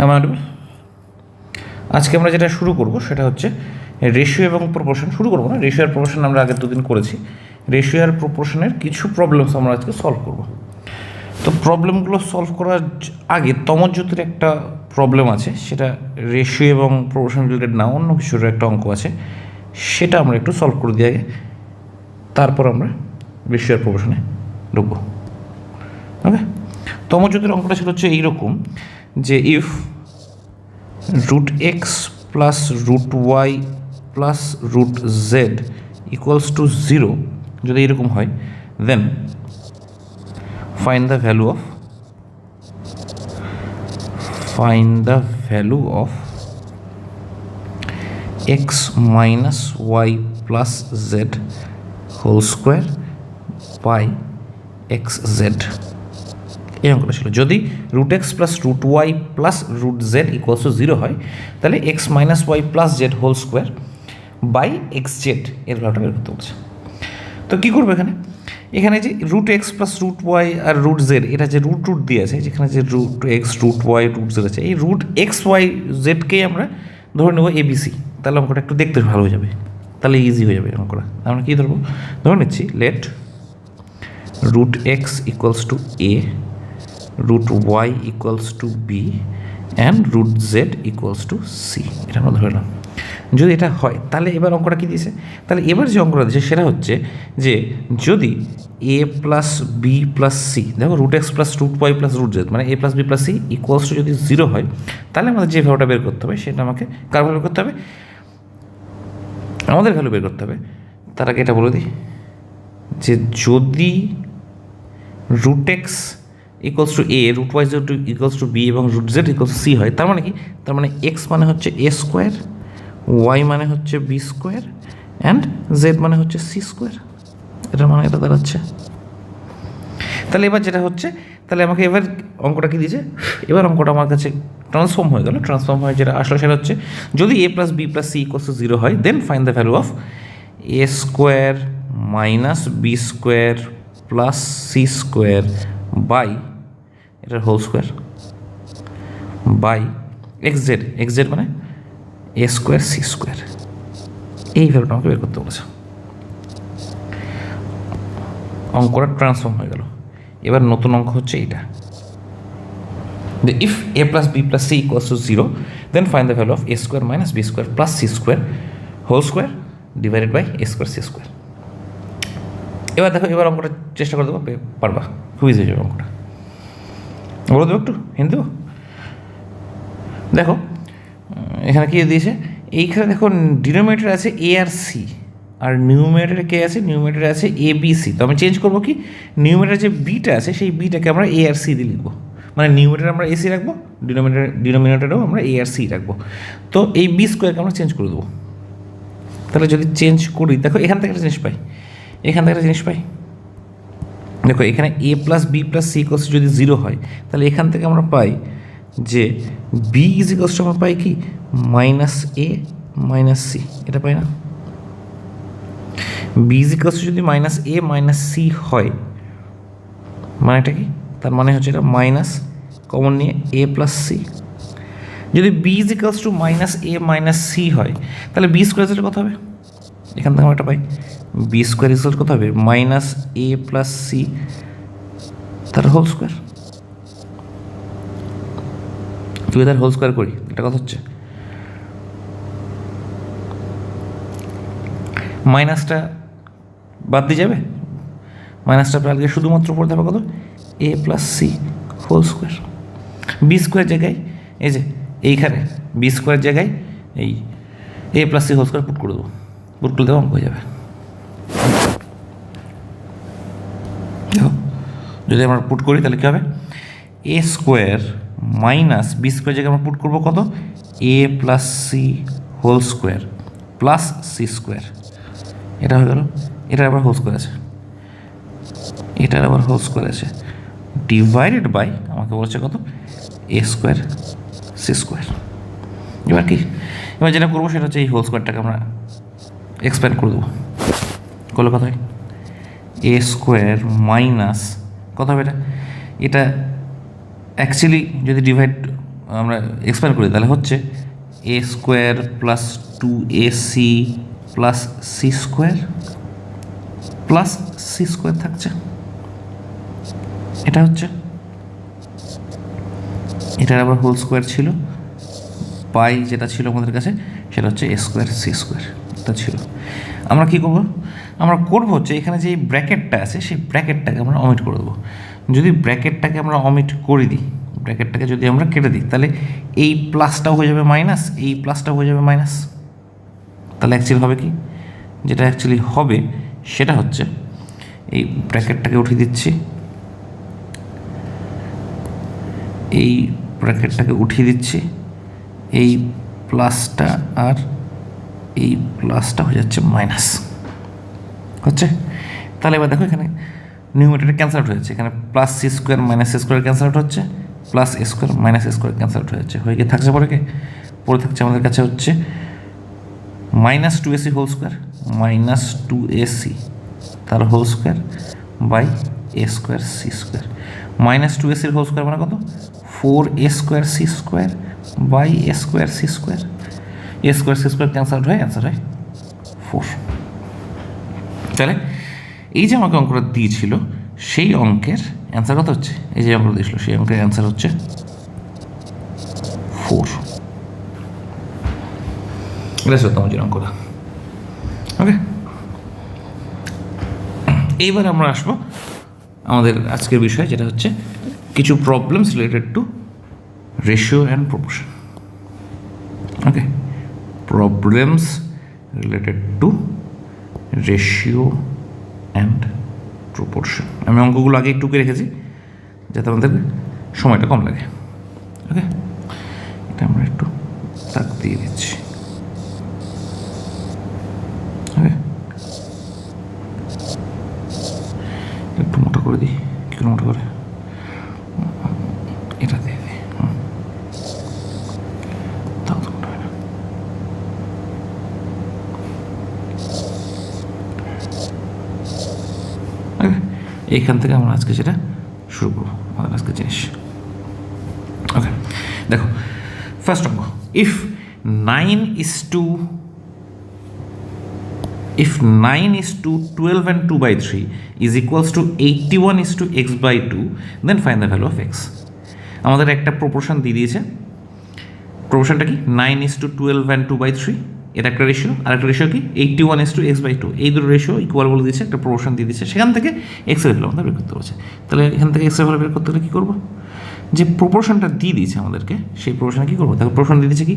আমার আজকে আমরা যেটা শুরু করব সেটা হচ্ছে রেশিও এবং প্রপোর্শন। শুরু করবো না, রেশিও আর প্রপোর্শন আমরা আগের দুদিন করেছি। রেশিও আর প্রপোর্শনের কিছু প্রবলেমস আমরা আজকে সলভ করব। তো প্রবলেমগুলো সলভ করার আগে তমজ্যোতির একটা প্রবলেম আছে, সেটা রেশিও এবং প্রপোর্শন রিলেটেড না, অন্য কিছুর একটা অঙ্ক আছে, সেটা আমরা একটু সলভ করে দিয়ে আগে তারপর আমরা রেশিও আর প্রপোর্শনে ঢুকবো। ওকে, তমজ্যোতির অঙ্কটা ছিল হচ্ছে এইরকম যে if √x plus √y plus √z equals to 0, যদি এরকম হয়, দেন find the value of x minus y plus z whole square by xz। এই অঙ্কটা ছিল যদি √x plus √y plus √z equals to 0 হয়, তাহলে x minus Y plus Z whole square by xz এর ভ্যালুটা বের করতে বলছে। তো কী করবো এখানে যে √x প্লাস √y আর √z, এটা যে রুট দিয়ে আছে, যেখানে যে √x √y √z আছে, এই √x,y,z-কেই আমরা ধরে নেবো ABC। তাহলে অঙ্কটা একটু দেখতে ভালো হয়ে যাবে, তাহলে ইজি হয়ে যাবে অঙ্কটা। আমরা কী ধরবো, ধরে নিচ্ছি let √x equals to A, √y equals to B and √z equals to C। এটা আমরা ধরে নিলাম। যদি এটা হয় তাহলে এবার অঙ্কটা কী দিয়েছে, তাহলে এবার যে অঙ্কটা দিয়েছে সেটা হচ্ছে যে যদি a plus B plus C, দেখো √x plus √y plus √z মানে a plus B plus C equals to যদি 0 হয়, তাহলে আমাদের যে ভ্যালুটা বের করতে হবে সেটা আমাকে কার ভ্যালু করতে হবে, আমাদের ভ্যালু বের করতে হবে। তার আগে এটা বলে দিই যে যদি √x equals to a, √y equals to b এবং √z ইকুয়ালস টু c হয়, তার মানে কি, তার মানে x মানে হচ্ছে a স্কোয়ার, y মানে হচ্ছে b স্কোয়ার অ্যান্ড z মানে হচ্ছে c স্কোয়ার। এটা মানে এটা দাঁড়াচ্ছে। তাহলে এবার যেটা হচ্ছে, তাহলে আমাকে এবার অঙ্কটা কি দিয়েছে, এবার অঙ্কটা আমার কাছে ট্রান্সফর্ম হয়ে গেল। ট্রান্সফর্ম হয়ে যেটা আসলে সেটা হচ্ছে যদি a plus B plus C equals to 0 হয়, then find the value of a square minus B square plus C square by এটার হোল স্কোয়ার বাই xz মানে a স্কোয়ার সি স্কোয়ার। এই ভ্যালুটা আমাকে বের করতে বলেছে। অঙ্কটা ট্রান্সফর্ম হয়ে গেল। এবার নতুন অঙ্ক হচ্ছে এইটা, if a plus B plus C equals to 0, then find the value of a square minus B square plus C square whole square divided by a square C square. এবার দেখো, এবার অঙ্কটা চেষ্টা করে দেবো, পারবা, খুব ইজি হয়ে যাবে অঙ্কটা। বলে দেবো একটু হিন্দি দেবো। দেখো এখানে কী দিয়েছে, এইখানে দেখো ডিনোমিনেটর আছে এ আর সি, আর নিউমিনেটরে কে আছে, নিউমিনেটরে আছে এ বি সি। তো আমি চেঞ্জ করবো কি, নিউমিনেটর যে বিটা আছে সেই বিটাকে আমরা এ আর সি দিয়ে লিখবো, মানে নিউমিনেটর আমরা এসি রাখবো, ডিনোমিনেটরেও আমরা এ আর সি রাখবো। তো এই বি স্কোয়ারকে আমরা চেঞ্জ করে দেবো। তাহলে যদি চেঞ্জ করি, দেখো এখান থেকে একটা জিনিস পাই, এখান থেকে একটা জিনিস পাই। দেখো এখানে a plus B plus C equals যদি 0 হয়, তাহলে এখান থেকে আমরা পাই যে বি ইজ ইকুয়ালস টু আমরা পাই কি মাইনাস এ মাইনাস সি, এটা পাই না। বি ইজ ইকুয়ালস টু যদি মাইনাস এ মাইনাস সি হয়, মানেটা কি, তার মানে হচ্ছে এটা মাইনাস কমন নিয়ে এ প্লাস সি। যদি B is equals to minus A minus C হয়, তাহলে বি স্কোয়ার কত হবে, এখান থেকে আমরা এটা পাই বি স্কোয়ার ইকুয়াল কত হবে মাইনাস এ প্লাস সি তার হোল স্কোয়ার। যদি তার হোল স্কোয়ার করি, এটা কত হচ্ছে, মাইনাসটা বাদ দিয়ে যাবে, মাইনাসটা প্রায় শুধুমাত্র পড়তে হবে কত, A plus C whole square. B square জায়গায় এই যে এইখানে বি স্কোয়ার জায়গায় এই A plus C whole square put করে দেবো, পুট করে দেবো, অঙ্ক হয়ে যাবে। যদি আমরা পুট করি তাহলে কী হবে, A square minus B square জায়গায় আমরা পুট করবো কত, A plus C whole square plus C square. এটা হয়ে গেল, এটার আবার হোল স্কোয়ার আছে, এটার আবার হোল স্কোয়ার আছে, ডিভাইডেড বাই আমাকে বলছে কত, এ স্কোয়ার সি স্কোয়ার। এবার কি, এবার যেটা করবো সেটা হচ্ছে এই হোল স্কোয়ারটাকে আমরা এক্সপ্যান্ড করে দেবো, করলে কত হয়, এ স্কোয়ার মাইনাস কত হবে, এটা অ্যাকচুয়ালি যদি ডিভাইড আমরা এক্সপ্যান্ড করি তাহলে হচ্ছে A square plus 2ac plus C square থাকছে। এটা হচ্ছে, এটার আবার হোল স্কোয়ার ছিল, পাই যেটা ছিল আমাদের কাছে সেটা হচ্ছে এ স্কোয়ার সি স্কোয়ার, এটা ছিল। আমরা কী করবো, আমরা করবো হচ্ছে এখানে যে ব্র্যাকেটটা আছে সেই ব্র্যাকেটটাকে আমরা অমিট করে দেবো। যদি ব্র্যাকেটটাকে আমরা অমিট করে দিই, ব্র্যাকেটটাকে যদি আমরা কেটে দিই, তাহলে এই প্লাসটাও হয়ে যাবে মাইনাস, এই প্লাসটাও হয়ে যাবে মাইনাস। তাহলে অ্যাকচুয়ালি হবে কি, যেটা অ্যাকচুয়ালি হবে সেটা হচ্ছে এই ব্র্যাকেটটাকে উঠিয়ে দিচ্ছি, এই ব্র্যাকেটটাকে উঠিয়ে দিচ্ছি, এই প্লাসটা আর এই প্লাসটা হয়ে যাচ্ছে মাইনাস হচ্ছে। তাহলে এবার দেখো এখানে নিউমেরেটর ক্যান্সেল আউট হয়েছে, এখানে plus C square minus C square cancel out হচ্ছে, plus A square minus A square cancel out হয়েছে, হয়ে গিয়ে থাকছে পরে পরে থাকছে আমাদের কাছে হচ্ছে minus 2ac whole square, minus 2ac তার whole square by A square C square. Minus 2ac whole square মানে কত, 4a square C square by A square C square. A square C square cancel out হয়, answer হয় 4। তাহলে এই যে আমাকে অঙ্কটা দিয়েছিল সেই অঙ্কের অ্যান্সার কত হচ্ছে, এই যে অঙ্কটা দিয়েছিল সেই অঙ্কের অ্যান্সার হচ্ছে 4। এটা হচ্ছে তোমার অঙ্কটা। ওকে, এইবার আমরা আসবো আমাদের আজকের বিষয়, যেটা হচ্ছে কিছু problems related to ratio and proportion. Okay, problems related to ratio and proportion. আমি অঙ্কগুলো আগেই টুকে রেখেছি যাতে আমাদের সময়টা কম লাগে। ওকে, এটা আমরা একটু তাক দিয়ে দিচ্ছি। ওকে, একটু মোটা করে দিই, কি করে মোটা করে, এটা দিয়ে দিই, তাও তো মোটা হয় না। ওকে, এইখান থেকে আমরা আজকে সেটা শুরু করবো, আমাদের আজকে জিনিস। ওকে, দেখো ফার্স্ট অঙ্ক, if 9 is to 12 and 2/3 is equals to 81 is to x/2, then find the value of x. আমাদের একটা প্রপোর্শন দিয়ে দিয়েছে, প্রপোর্শনটা কি 9 is to 12 and 2/3, এটা একটা রেশিও, আর একটা রেশিও কি 81 is to x/2, এই দুটো রেশিও ইকুয়াল বলে দিয়েছে, একটা প্রপোর্শন দিয়ে দিয়েছে, সেখান থেকে এক্স এর ভ্যালু আমাদের বের করতে বলছে। তাহলে এখান থেকে এক্স এর ভ্যালু বের করতে হলে কী করবো, যে প্রপোর্শনটা দিয়ে দিয়েছে আমাদেরকে সেই প্রপোর্শনে কী করবো, তাকে প্রপোর্শন দিয়ে দিয়েছে কি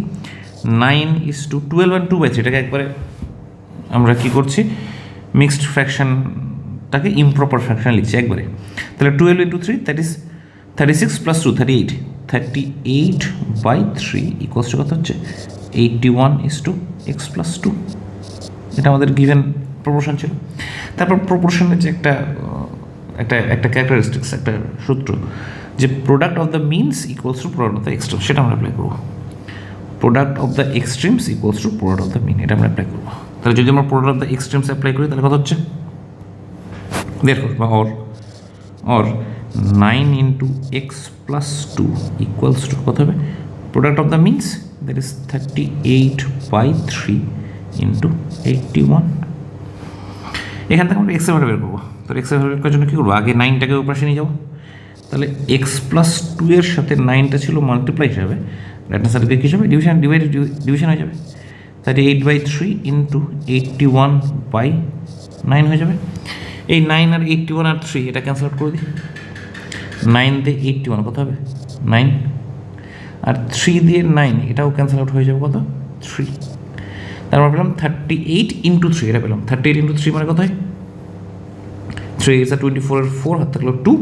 9 is to 12 and 2/3, এটাকে একবারে আমরা কী করছি, মিক্সড ফ্র্যাকশনটাকে ইমপ্রপার ফ্র্যাকশন লিখছি একবারে। তাহলে 12 into 3 that is 36 + 2 38/3 equals to কত হচ্ছে 81 is to x+2। এটা আমাদের গিভেন প্রপোর্শন ছিল। তারপর প্রপোর্শনের যে একটা ক্যারেক্টারিস্টিক্স, একটা সূত্র, যে product of the means equals to product of the extreme, সেটা আমরা অ্যাপ্লাই করবো। Product of the extremes equals to product of the mean, এটা আমরা অ্যাপ্লাই করবো। তাহলে যদি আমরা product of the extremes apply করি তাহলে কত হচ্ছে, দেখো বা or 9 into x+2 equals to কত হবে, product of the means that is 38/3 into 81। এখান থেকে আমরা এক্স এর ভ্যালু বের করবো। তাহলে এক্স এর ভ্যালু বের করার জন্য কী করবো, আগে 9টাকে উপরে নিয়ে যাবো। তাহলে x+2 এর সাথে 9টা ছিল মাল্টিপ্লাই হিসাবে, রাইট হ্যান্ড সাইডে কী হবে, ডিভিশন হয়ে যাবে। 38/3 into 81/9 হয়ে যাবে। এই 9 আর 81 আর 3 এটা ক্যান্সেল আউট করে দিই, 9 দিয়ে 81 কত হবে 9, আর 3 দিয়ে 9 এটাও ক্যান্সেল আউট হয়ে যাবে কত 3। তারপর পেলাম 38 into 3, এটা পেলাম 38 into 3 মানে কত হয় 3 is a 24 এর 4 হাত থাকলো 2,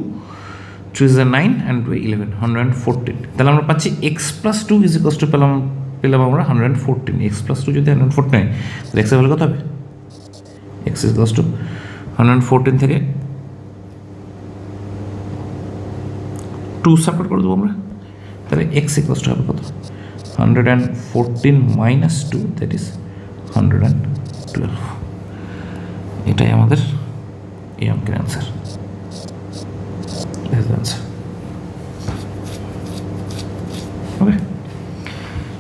3 is a 9 and 2 11, 114। তাহলে আমরা পাচ্ছি x+2 is equals to পেলাম আমরা 114। x+2 যদি 114 হয় তাহলে x এর ভ্যালু কত হবে, x is equals to 114 থেকে 2 সাবট্রাক্ট করে দেবো আমরা, তাহলে x equals to হবে কত 114 minus 2 that is 112। এটাই আমাদের এই অঙ্কের অ্যান্সার। ওকে,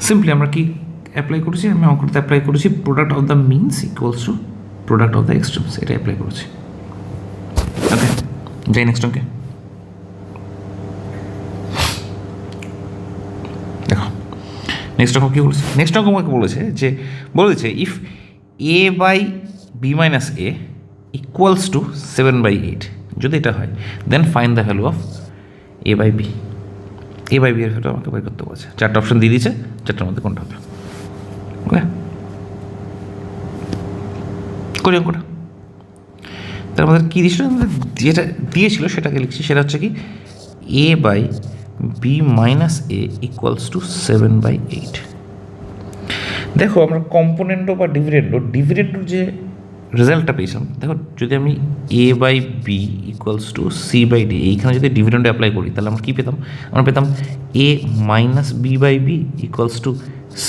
সিম্পলি আমরা কি অ্যাপ্লাই করেছি, আমি অঙ্কটাতে অ্যাপ্লাই করেছি product of the means equals to product of the extremes, এটা অ্যাপ্লাই করেছি। ওকে, যাই নেক্সট অঙ্কে। দেখো নেক্সট অঙ্ক কী বলেছে, নেক্সট অঙ্ক আমাকে বলেছে if A by B minus A equals to 7/8, যদি এটা হয় then find the value of A by B. A by B এর ভ্যালু আমাকে বের করতে বলেছে, 4টা অপশন দিয়ে দিয়েছে, 4টার মধ্যে কোনটা হবে। ওকে, করি অঙ্কটা। তার মধ্যে কী দিয়েছিল, যেটা দিয়েছিল সেটাকে লিখছি, সেটা হচ্ছে কি A by B minus A equals to 7/8। দেখো আমরা কম্পোনেন্টো বা ডিভিডেন্ডোর যে রেজাল্টটা পেয়েছিলাম, দেখো যদি আমি A by B equals to C by D, এইখানে যদি ডিভিডেন্ড অ্যাপ্লাই করি তাহলে আমরা কী পেতাম, আমরা পেতাম A minus B by B equals to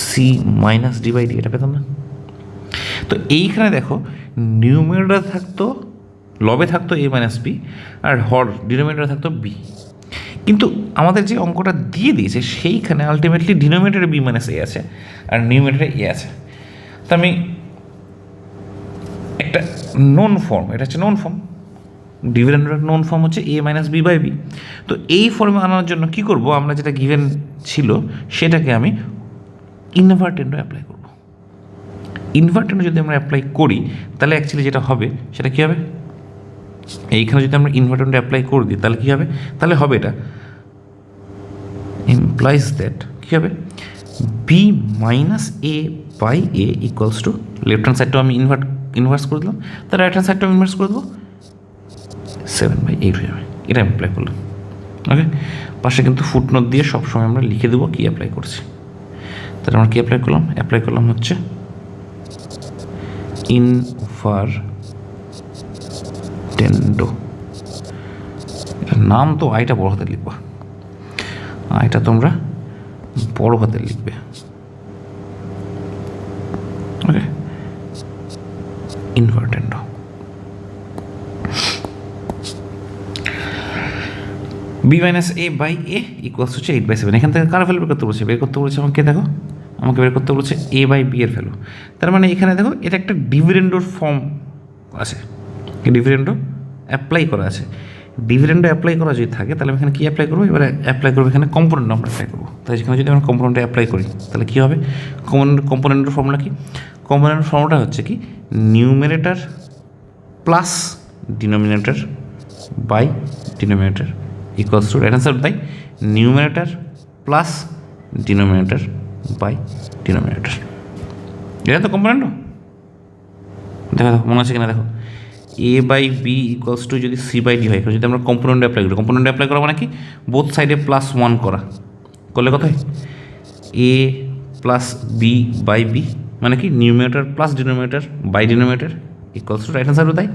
C minus D by D, এটা পেতাম না? তো এইখানে দেখো নিউমেরেটর থাকতো, লবে থাকতো এ মাইনাস বি, আর হর ডিনোমিনেটরে থাকতো বি, কিন্তু আমাদের যে অঙ্কটা দিয়ে দিয়েছে সেইখানে আলটিমেটলি ডিনোমিনেটরে বি মাইনাস এ আছে আর নিউমেরেটরে এ আছে। তো আমি একটা নোন ফর্ম, এটা হচ্ছে নোন ফর্ম, ডিভিডেন্ডের নোন ফর্ম হচ্ছে A minus B by B. তো এই ফর্মে আনার জন্য কী করবো, আমরা যেটা গিভেন ছিল সেটাকে আমি ইনভার্টেন্ডও অ্যাপ্লাই করব। ইনভার্টেন্ডও যদি আমরা অ্যাপ্লাই করি তাহলে অ্যাকচুয়ালি যেটা হবে সেটা কী হবে, এইখানে যদি আমরা ইনভার্টেন্ড অ্যাপ্লাই করে দিই তাহলে কী হবে, তাহলে হবে এটা ইমপ্লাইজ দ্যাট কী হবে, B minus A by A equals to, left hand সাইডটাও আমি ইনভার্স করে দিলাম, তার রাইট হ্যান্ড সাইডটাও ইনভার্স করে দেবো, 7/8 হয়ে যাবে। এটা আমি অ্যাপ্লাই করলাম। ওকে, পাশে কিন্তু ফুটনোট দিয়ে সবসময় আমরা লিখে দেবো কী অ্যাপ্লাই করছি। তাহলে আমরা কী অ্যাপ্লাই করলাম হচ্ছে ইনভার্টেন্ডো। নাম তো আইটা বড় হাতে লিখবা, আইটা তোমরা বড় হাতে লিখবে। Okay, invertendo. B minus A by A equals হচ্ছে 8/7। এখান থেকে কার ভ্যালু বের করতে বলেছে, আমাকে দেখো, আমাকে বের করতে বলেছে এ বাই বি এর ভ্যালু। তার মানে এখানে দেখো এটা একটা ডিভিডেন্ডোর ফর্ম আছে, ডিভিডেন্ডো অ্যাপ্লাই করা আছে। ডিভিডেন্ডো অ্যাপ্লাই করা যদি থাকে তাহলে আমি এখানে কী অ্যাপ্লাই করবো, এবারে অ্যাপ্লাই করবো এখানে কম্পোনেন্ট আমরা অ্যাপ্লাই করবো। তাই যেখানে যদি আমরা কম্পোনেন্টে অ্যাপ্লাই করি তাহলে কী হবে, কম্পোনেন্টের ফর্মুলা কি, কম্পোনেন্টের ফর্মুলা হচ্ছে কি numerator plus denominator by denominator equals to, right answer তাই numerator plus denominator by denominator. এটা তো কম্পোনেন্ট, দেখো মনে আছে কিনা, দেখো A by B equals to যদি সি বাই ডি হয়, যদি আমরা কম্পোনেন্ট অ্যাপ্লাই করি, কম্পোনেন্ট অ্যাপ্লাই করা মানে কি বোথ সাইডে +1 করা, করলে কত হয় A plus B by B, মানে কি numerator plus denominator by denominator equals to, right answer তাই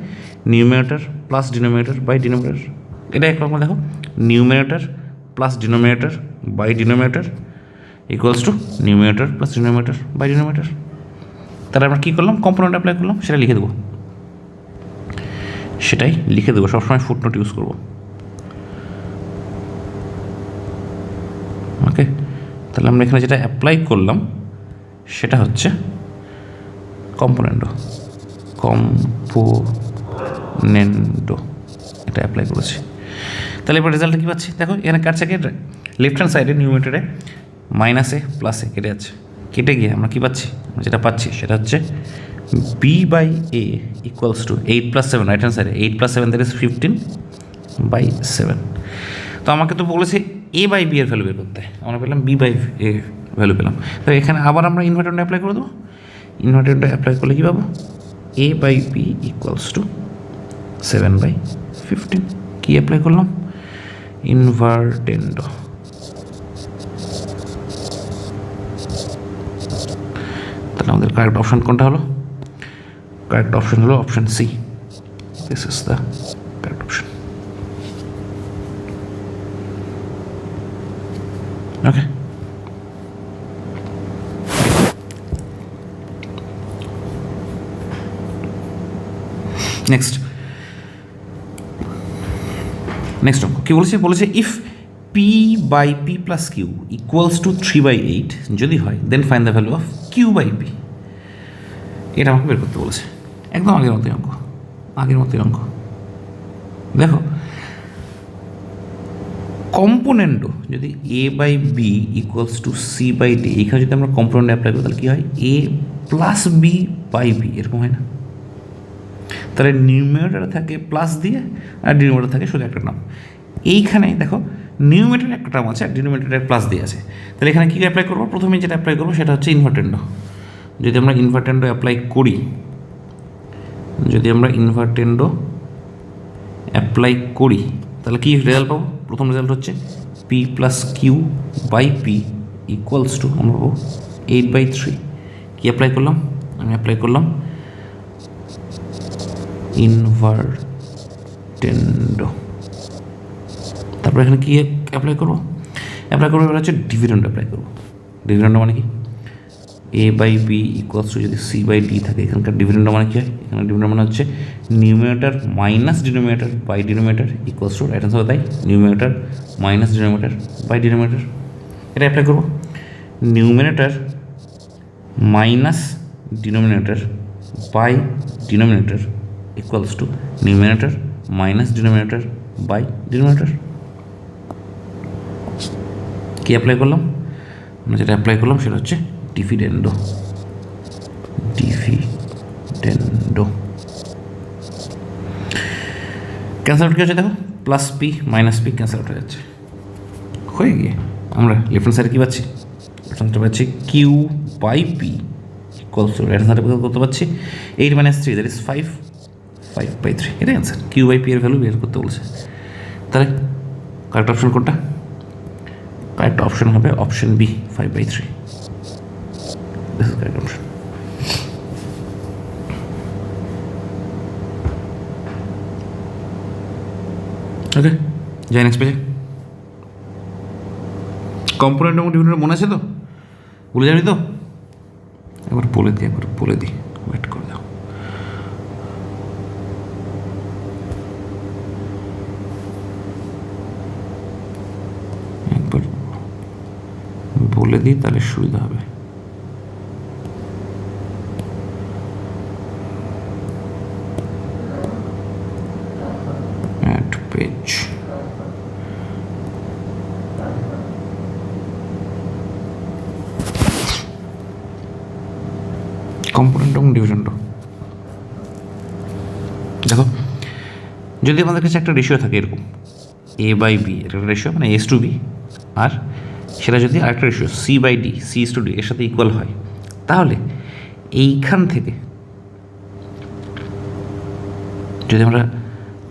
numerator plus denominator by denominator. এটা একরকম দেখো numerator plus denominator by denominator equals to numerator plus denominator by denominator. তাহলে আমরা কী করলাম, component apply করলাম, সেটাই লিখে দেবো, সবসময় ফুটনোট ইউজ করবো। ওকে, তাহলে আমরা এখানে যেটা অ্যাপ্লাই করলাম সেটা হচ্ছে কম্পোনেন্টো, এটা অ্যাপ্লাই করেছি। তাহলে এবার রেজাল্টটা কী পাচ্ছি, দেখো এখানে কাটছে কেটে লেফট হ্যান্ড সাইডে নিউমেরেটরে মাইনাস এ প্লাস এ কেটে যাচ্ছে, কেটে গিয়ে আমরা কী পাচ্ছি, যেটা পাচ্ছি সেটা হচ্ছে B by A equals to 8+7, right hand সাইডে 8+7 দ্যাট ইজ 15/7। তো আমাকে তো বলেছে এ বাই বি এর ভ্যালু বের করতে, আমরা পেলাম বি বাই এ ভ্যালু পেলাম। তো এখানে আবার আমরা ইনভার্টেন্ডটা অ্যাপ্লাই করে দেবো, ইনভার্টেন্ডটা অ্যাপ্লাই করলে কী পাবো, A by B equals to 7/15। কী অ্যাপ্লাই করলাম, ইনভার্টেন্ডো। তাহলে আমাদের কারেক্ট অপশান কোনটা হলো, কারেক্ট অপশন হলো option C, this is the correct option. Okay, next অঙ্ক কী বলেছে, if P P by P plus Q equals to 3/8 যদি হয় then find the value of Q by P. এটা আমাকে বের করতে বলেছে, একদম আগের মতোই অঙ্ক। দেখো কম্পোনেন্টও যদি A by B equals to C by D, এখানে যদি আমরা কম্পোনেন্ট অ্যাপ্লাই করি তাহলে কী হয়, A plus B by B, এরকম হয় না? তাহলে নিউমেরেটর থাকে প্লাস দিয়ে আর ডিনোমিনেটর থাকে শুধু একটা নাম। এইখানে দেখো নিউমেরেটর একটা টার্ম আছে আর ডিনোমিনেটর প্লাস দিয়ে আছে, তাহলে এখানে কী অ্যাপ্লাই করবো? প্রথমে যেটা অ্যাপ্লাই করবো সেটা হচ্ছে ইনভার্টেন্ডো। যদি আমরা ইনভার্টেন্ডো অ্যাপ্লাই করি, তাহলে কী রেজাল্ট পাবো? প্রথম রেজাল্ট হচ্ছে P plus Q by P equals to আমরা পাবো 8/3। কী অ্যাপ্লাই করলাম? আমি অ্যাপ্লাই করলাম ইনভার্টেন্ডো। তারপর এখানে কী অ্যাপ্লাই করবো? এবার হচ্ছে ডিভিডেন্ড অ্যাপ্লাই করবো। ডিভিডেন্ড মানে কি? A by B equals to যদি সি বাই ডি থাকে, এখানকার ডিভিডেন্ড মানে কী হয়? এখানে ডিভিডেন্ড মানে হচ্ছে numerator minus denominator by denominator equals to, right answer তাই numerator minus denominator by denominator. এটা অ্যাপ্লাই করবো numerator minus denominator by denominator equals to numerator minus denominator by denominator. কী অ্যাপ্লাই করলাম? আমরা যেটা অ্যাপ্লাই করলাম সেটা হচ্ছে ডিভিডেন্ডো। ক্যান্সেল আউট কী হচ্ছে দেখো, plus P minus P cancel out হয়ে যাচ্ছে। হয়ে গিয়ে আমরা লেফট হ্যান্ড সাইডে কী পাচ্ছি? লেফট হ্যান্ড সাইডে পাচ্ছি Q by P equals to, right hand সাইডে করতে পারছি 8 - 3 দ্যাট ইজ 5/3। এটাই অ্যান্সার। কিউ বাই পি এর ভ্যালু বের করতে বলেছে। তাহলে কারেক্ট অপশন কোনটা? কারেক্ট অপশন হবে option B, 5/3। This is correct option. Okay, যাই নেক্সট পেজে। কম্পোনেন্ট এবং ডিভিডেন্ড মনে আছে তো? ভুলে যাবি তো? একবার বলে দিই, ওয়েট করে দাও। একবার বলে দিই তাহলে সুবিধা হবে। পেজ কম্পোনেন্ট এবং ডিভিডেন্ড। দেখো যদি আমাদের কাছে একটা রেশিও থাকে এরকম এ বাই বি, একটা রেশিও মানে এস টু বি, আর সেটা যদি আরেকটা ratio C by D, C is to D এর সাথে ইকুয়াল হয়, তাহলে এইখান থেকে যদি আমরা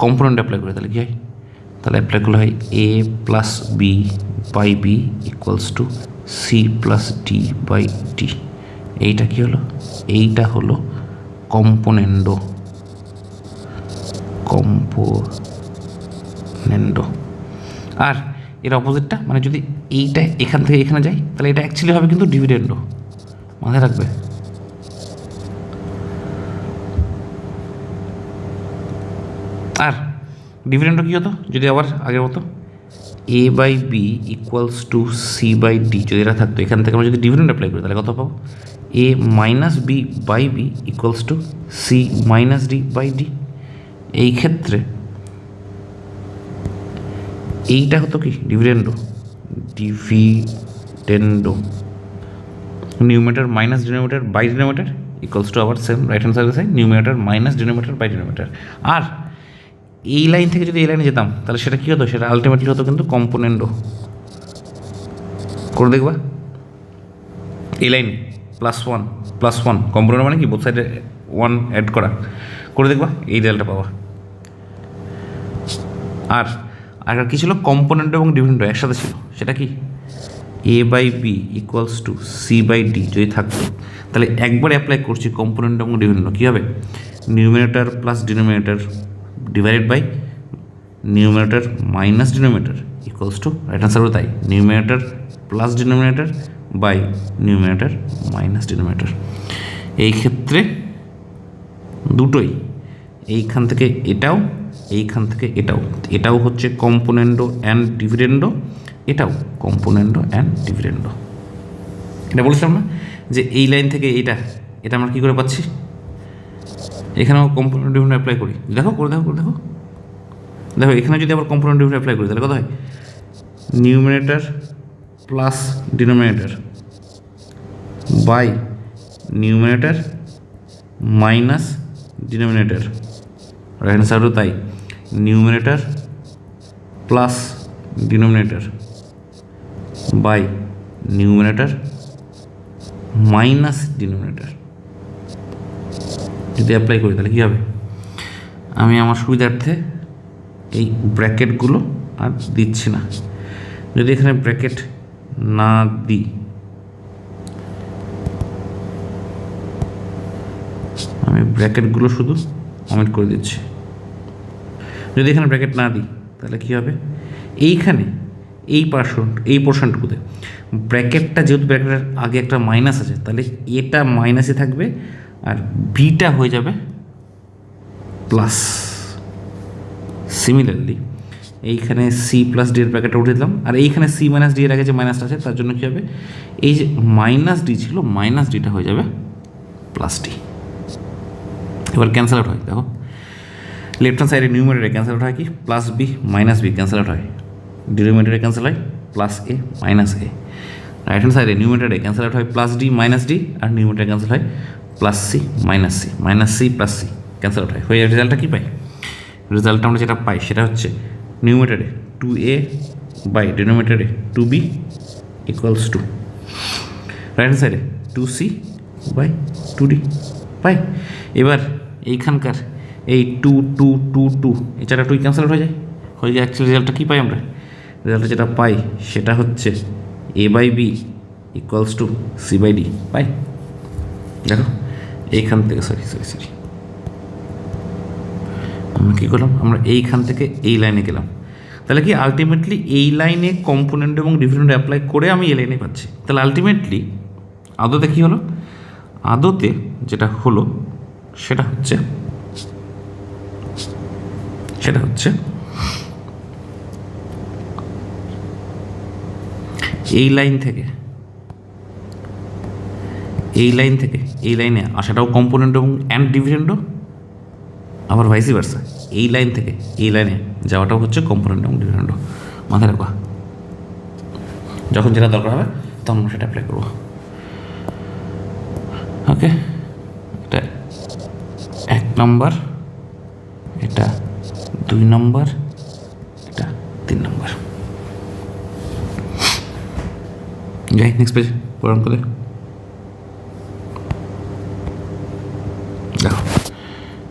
কম্পোনেন্ট অ্যাপ্লাই করি তাহলে কী হয়? তাহলে অ্যাপ্লাই করলে হয় A plus B by B equals to C plus D by D. এইটা কী হলো? এইটা হলো কম্পোনেন্ডো। আর এর অপোজিটটা মানে যদি এইটা এখান থেকে এখানে যায় তাহলে এটা অ্যাকচুয়ালি হবে কিন্তু ডিভিডেন্ডো, মাথায় রাখবে। আর ডিভিডেন্ডও কী হতো যদি আবার আগের মতো A by B equals to C by D যদি এটা থাকতো, এখান থেকে আমরা যদি ডিভিডেন্ড অ্যাপ্লাই করি তাহলে কত পাবো? A minus B by B equals to C minus D by D. এই ক্ষেত্রে এইটা হতো কি dividendo, numerator minus denominator by denominator equals to আবার সেম রাইট হ্যান্ড সাইডে side numerator minus denominator by denominator. আর এই লাইন থেকে যদি এই লাইনে যেতাম তাহলে সেটা কী হতো? সেটা আলটিমেটলি হতো কিন্তু কম্পোনেন্ডো। করে দেখবা এই লাইন +1 কম্পোনেন্ট মানে কি বোথ সাইডে 1 অ্যাড করা, করে দেখবা এই রেজাল্টটা পাওয়া। আর কী ছিল? কম্পোনেন্ট এবং ডিভিডেন্ড একসাথে ছিল, সেটা কি A by B equals to C by D যদি থাকতো তাহলে একবার অ্যাপ্লাই করছি কম্পোনেন্ট এবং ডিভিডেন্ড, কী হবে? Numerator plus denominator divided by numerator minus denominator equals to right answer তাই numerator plus denominator by numerator minus denominator. এই ক্ষেত্রে দুটোই, এইখান থেকে এটাও, এইখান থেকে এটাও হচ্ছে কম্পোনেন্ডো অ্যান্ড ডিভিডেন্ডো, এটাও কম্পোনেন্ডো অ্যান্ড ডিভিডেন্ডো। এটা বলেছিলাম না যে এই লাইন থেকে এটা আমরা কী করে পাচ্ছি, এখানেও কম্পোনেন্ট ডিভিডেন্ড অ্যাপ্লাই করি, দেখো এখানে যদি আবার কম্পোনেন্ট ডিভিডেন্ড অ্যাপ্লাই করি তাহলে কত হয়, numerator plus denominator by numerator minus denominator, right সাইডও তাই, numerator plus denominator by numerator minus denominator. যদি অ্যাপ্লাই করি তাহলে কী হবে, আমি আমার সুবিধার্থে এই ব্র্যাকেটগুলো আর দিচ্ছি না, যদি এখানে ব্র্যাকেট না দিই, আমি ব্র্যাকেটগুলো শুধু অমিট করে দিচ্ছি, যদি এখানে ব্র্যাকেট না দিই তাহলে কী হবে, এইখানে এই পোর্শনটুকুতে ব্র্যাকেটটা, যেহেতু ব্র্যাকেটের আগে একটা মাইনাস আছে, তাহলে এটা মাইনাসে থাকবে আর বিটা হয়ে যাবে প্লাস। সিমিলারলি এইখানে সি প্লাস ডি এর ব্র্যাকেটটা উঠে দিলাম, আর এইখানে সি মাইনাস ডি এর আগে যে মাইনাসটা আছে তার জন্য কী হবে, এই যে মাইনাস ডি ছিল মাইনাস ডিটা হয়ে যাবে প্লাস ডি। এবার ক্যান্সেল আউট হয়, দেখো লেফট হ্যান্ড সাইডে নিউমারেটরে ক্যান্সেল আউট হয় কি, plus B minus B cancel out হয়, ডিনোমিনেটরে ক্যান্সেল হয় plus A minus A, right hand সাইডে নিউমারেটরে ক্যান্সেল আউট হয় প্লাস ডি মাইনাস ডি, আর নিউমারেটরে ক্যান্সেল হয় plus C minus C plus C cancel out হয়, হয়ে রেজাল্টটা কী পাই, রেজাল্টটা আমরা যেটা পাই সেটা হচ্ছে নিউমারেটরে 2a বাই ডিনোমিনেটরে 2b equals to right hand সাইডে 2c বাই 2d পাই। এবার এইখানকার এই 2 এছাড়া 2 ক্যান্সেল হয়ে যায়, অ্যাকচুয়ালি রেজাল্টটা কী পাই আমরা, রেজাল্টটা যেটা পাই সেটা হচ্ছে a by B equals to C by D পাই। দেখো এইখান থেকে সরি আমরা কী করলাম, আমরা এইখান থেকে এই লাইনে গেলাম, তাহলে কি আলটিমেটলি এই লাইনে কম্পোনেন্ট এবং ডিভিডেন্ড অ্যাপ্লাই করে আমি এই লাইনে পাচ্ছি। তাহলে আলটিমেটলি আদতে কী হলো, আদতে যেটা হলো সেটা হচ্ছে এই লাইন থেকে এই লাইনে আসাটাও কম্পোনেন্ট এবং অ্যান্ড ডিভিডেন্ডও, আবার ভাইসি ভার্সা এই লাইন থেকে এই লাইনে যাওয়াটাও হচ্ছে কম্পোনেন্ট এবং ডিভিডেন্ডও। মাথায় রাখবা, যখন যেটা দরকার হবে তখন আমরা সেটা অ্যাপ্লাই করবো। ওকে, এটা 1 নম্বর, এটা 2 নম্বর, এটা 3 নম্বর। যাই নেক্সট পেজ পড়ান করে দেখো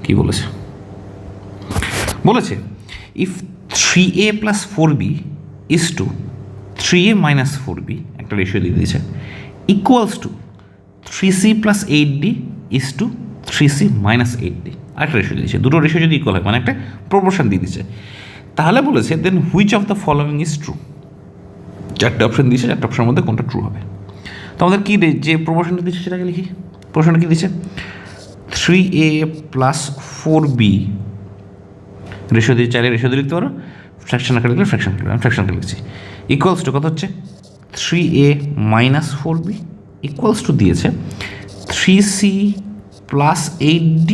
কি বলেছে। If 3a plus 4b is to 3a minus 4b, একটা রেশিও দিয়ে দিয়েছে, equals to 3c plus 8d is to 3c minus 8d, আরেকটা রেশিও দিয়েছে, দুটো রেশিও যদি ইকুয়াল হয় মানে একটা প্রপোর্শন দিয়ে দিচ্ছে, তাহলে বলেছে then which of the following is true. 4টে অপশন দিয়েছে, 4টে অপশনের মধ্যে কোনটা ট্রু হবে। তো আমাদের কী যে প্রপোর্শনটা দিচ্ছে সেটাকে লিখি। প্রপোর্শনটা কী দিচ্ছে, 3a প্লাস 4b রেশিও দিয়ে, চাইলে রেশিও দিয়ে লিখতে পারো, ফ্র্যাকশন আকারে লিখলে ফ্র্যাকশনকে লিখছি, ইকুয়ালস টু কত হচ্ছে 3a minus 4b equals two দিয়েছে 3c plus 8d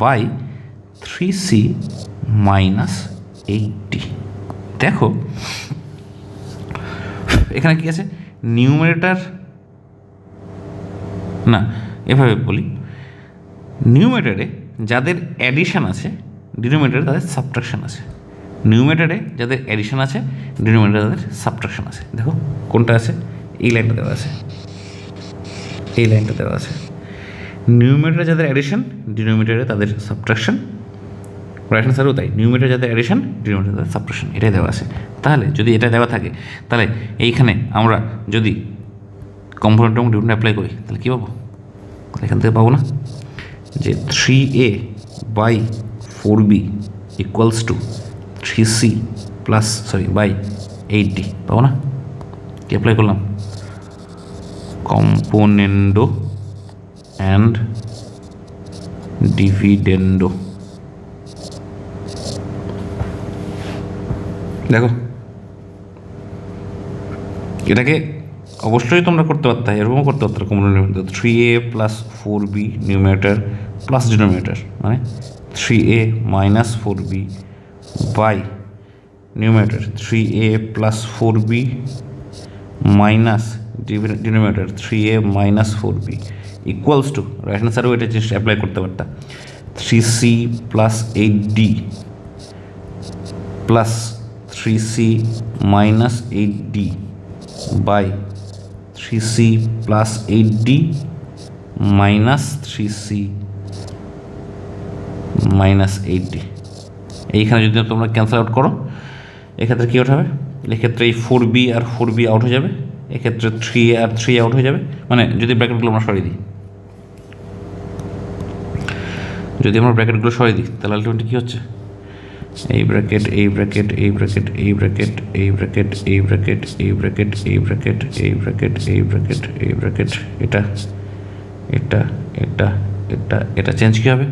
by 3c minus 8d। দেখো এখানে কি আছে, নিউমারেটর না, এভাবে বলি, নিউমারেটরে যাদের অ্যাডিশন আছে, ডিনোমিনেটরে তাদের সাবট্রাকশন আছে। নিউমারেটরে যাদের অ্যাডিশন আছে, ডিনোমিনেটরে তাদের সাবট্রাকশন আছে। দেখো কোনটা আছে, এই লাইনটা দেওয়া আছে, এই লাইনটা দেওয়া আছে। নিউমারেটরে যাদের অ্যাডিশন, ডিনোমিনেটরে তাদের সাবট্রাকশন, রাইট হ্যান্ড সাইডেও তাই, নিউমারেটরে যাদের অ্যাডিশন, ডিনোমিনেটরে তাদের সাবট্রাকশন, এটাই দেওয়া আছে। তাহলে যদি এটা দেওয়া থাকে তাহলে এইখানে আমরা যদি কম্পোনেন্ট এবং ডিভিডেন্ড অ্যাপ্লাই করি তাহলে কী পাবো, এখান থেকে পাবো না যে 3a by 4b equals to 3c plus by 8d পাবো না, কি অ্যাপ্লাই করলাম, কম্পোনেন্ডো অ্যান্ড ডিভিডেন্ডো। দেখো এটাকে অবশ্যই তোমরা করতে পারতে, এরকমও করতে পারতো common numerator 3a plus 4b numerator plus denominator, মানে 3a minus 4b by numerator 3a plus 4b minus denominator 3a minus 4b equals to right hand সাইডেও এটা জিনিস অ্যাপ্লাই করতে পারতা 3c plus 8d plus 3c minus 8d by 3c plus 8d minus 3c minus 8d। এইখানে যদি তোমরা cancel out করো এক্ষেত্রে কী আউট হবে, এক্ষেত্রে এই 4b আর 4b আউট হয়ে যাবে, এক্ষেত্রে 3a আর 3 আউট হয়ে যাবে, মানে যদি ব্র্যাকেটগুলো আমরা সরিয়ে দিই, যদি আমরা ব্র্যাকেটগুলো সরিয়ে দিই তাহলে আলটিমেটলি কী হচ্ছে, এই ব্র্যাকেট এই ব্র্যাকেট এই ব্র্যাকেট এই ব্র্যাকেট এই ব্র্যাকেট এই ব্র্যাকেট এই ব্র্যাকেট এই ব্র্যাকেট এই ব্র্যাকেট এই ব্র্যাকেট এই ব্র্যাকেট এটা এটা এটা এটা এটা চেঞ্জ কী হবে,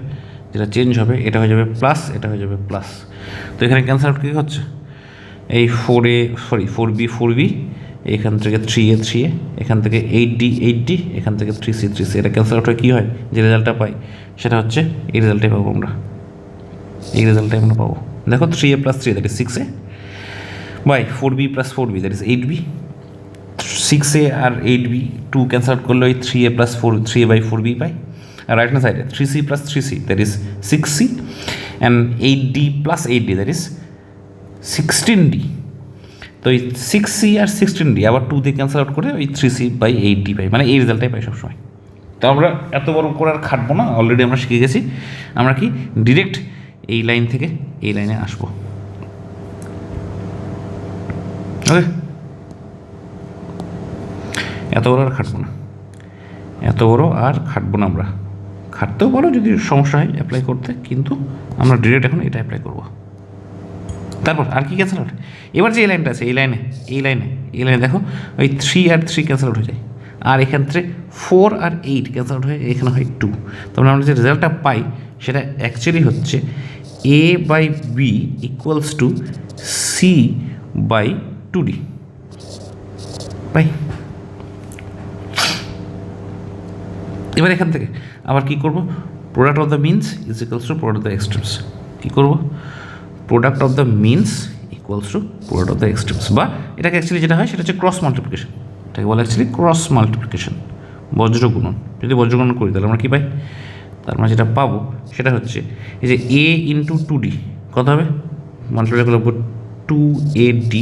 যেটা চেঞ্জ হবে এটা হয়ে যাবে প্লাস, এটা হয়ে যাবে প্লাস। তো এখানে ক্যান্সেল আউট কী হচ্ছে, এই 4b এখান থেকে 3a এখান থেকে 8d এখান থেকে 3c এটা ক্যান্সেল আউট হয়ে কী হয়, যে রেজাল্টটা পাই সেটা হচ্ছে এই রেজাল্টটাই পাবো আমরা, এই রেজাল্টটাই আমরা পাবো। দেখো 3a plus 3 that is 6a by 4b plus 4b that is 8b, 6a আর 8b 2 ক্যান্সেল আউট করলে ওই 3a plus 3a by 4b পাই, আর রাইট হ্যান্ড সাইডে 3c plus 3c that is 6c and 8d plus 8d that is 16d। তো এই 6c আর 16d আবার 2 দিয়ে ক্যান্সেল আউট করে ওই 3c বাই 8d পাই, মানে এই রেজাল্টটাই পাই সবসময়। তো আমরা এত বড় করে আর খাটবো না, অলরেডি আমরা শিখে গেছি, আমরা কি ডিরেক্ট এই লাইন থেকে এই লাইনে আসবো। ওকে, এত বড় আর খাটবো না, এত বড় আর খাটবো না, আমরা খাটতেও পারো যদি সমস্যা হয় অ্যাপ্লাই করতে, কিন্তু আমরা ডিরেক্ট এখন এটা অ্যাপ্লাই করবো। তারপর আর কি ক্যান্সেল আউট, এবার যে এই লাইনটা আছে এই লাইনে দেখো ওই 3 আর 3 ক্যান্সেল আউট হয়ে যায়, আর এখান থেকে 4 আর 8 ক্যান্সেল আউট হয়ে এখানে হয় 2। তাহলে আমরা যে রেজাল্টটা পাই সেটা অ্যাকচুয়ালি হচ্ছে a by B equals to C by 2d by. এবার এখান থেকে আবার কী করবো, product of the means is equals to product of the extremes. কী করবো, product of the means equals to product of the extremes, বা এটাকে অ্যাকচুয়ালি যেটা হয় সেটা হচ্ছে ক্রস মাল্টিপ্লিকেশন, এটাকে বলে অ্যাকচুয়ালি ক্রস মাল্টিপ্লিকেশন, বজ্রগুণন। যদি বজ্রগুণন করি তাহলে আমরা কী পাই, তার মানে যেটা পাবো সেটা হচ্ছে এই যে a ইন্টু 2d কত হবে, মাল্টিপ্লাই করলে 2ad,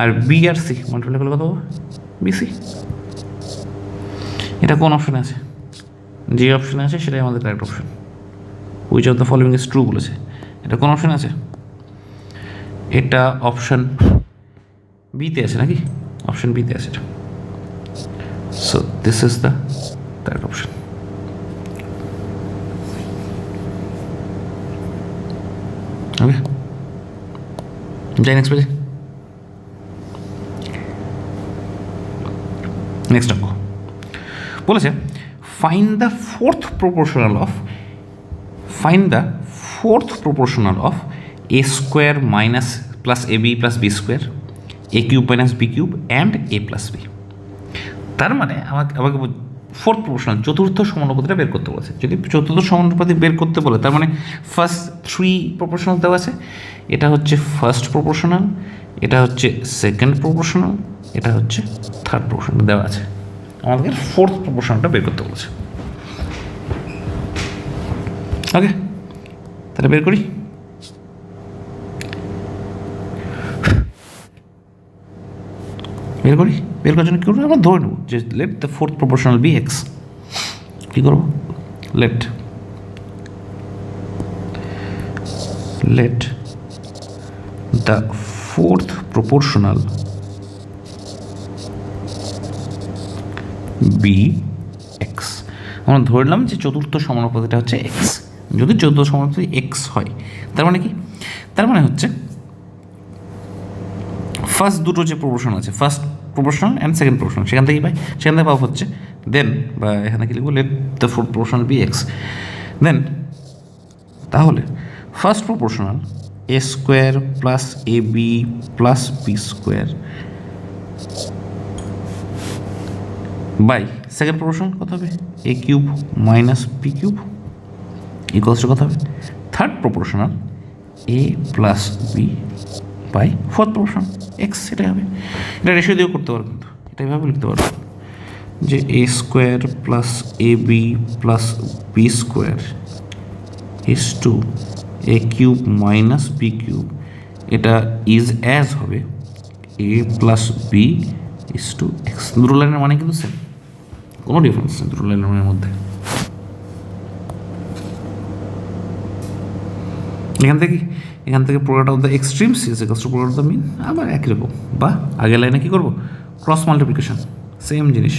আর b আর c মাল্টিপ্লাই করলে কত হবে bc। এটা কোন অপশানে আছে, যে অপশানে আছে সেটাই আমাদের correct option. Which of the following is true বলেছে, এটা কোন অপশানে আছে, এটা অপশান বিতে আছে নাকি, অপশান বিতে আছে এটা। So this is the correct option. Okay, যাই নেক্সট পেজে। নেক্সট অঙ্ক বলেছে find the fourth proportional of a square minus plus ab plus B square, a cube minus B cube and a plus B. তার মানে আমাকে fourth proportional চতুর্থ সমানুপাতিটা বের করতে বলেছে। যদি চতুর্থ সমানুপাতি বের করতে বলে তার মানে ফার্স্ট 3 প্রপোর্শনাল দেওয়া আছে, এটা হচ্ছে ফার্স্ট প্রপোর্শনাল, এটা হচ্ছে সেকেন্ড প্রপোর্শনাল, এটা হচ্ছে থার্ড প্রপোর্শনাল দেওয়া আছে, আমাদের ফোর্থ প্রপোর্শনালটা বের করতে বলেছে। ওকে, তাহলে বের করি। বের করার জন্য কী করবো, আমরা ধরে নেব যে let the fourth proportional be X. কী করবো, let the fourth proportional be X. আমরা ধরলাম যে চতুর্থ সমানুপাতিটা হচ্ছে এক্স। যদি চতুর্থ সমানুপাতি এক্স হয় তার মানে কি, তার মানে হচ্ছে ফার্স্ট দুটো যে প্রপোর্শন আছে, first proportional and second proportional, সেখান থেকেই পাই, সেখান থেকে পাবো হচ্ছে দেন, বা এখানে কি লিখবো, let the fourth proportional be X. Then তাহলে first proportional a square plus ab plus B square by second proportional কত হবে A cube minus B cube equals to কত হবে third proportional A plus B by fourth proportional X, এটাই হবে। এটা ratio দিয়েও করতে পারো, কিন্তু এটা এভাবে লিখতে পারো যে A square plus A B plus B square is to A cube minus B cube, এটা ইজ অ্যাজ হবে A plus B is to X. দুটো লাইনের মানে কিন্তু সেম, কোনো ডিফারেন্স নেই দুটো লাইনের মধ্যে। এখান থেকে product of the extremes is equals to product of the mean, আবার একই রকম। বা আগের লাইনে কী করবো ক্রস মাল্টিপ্লিকেশন, সেম জিনিস।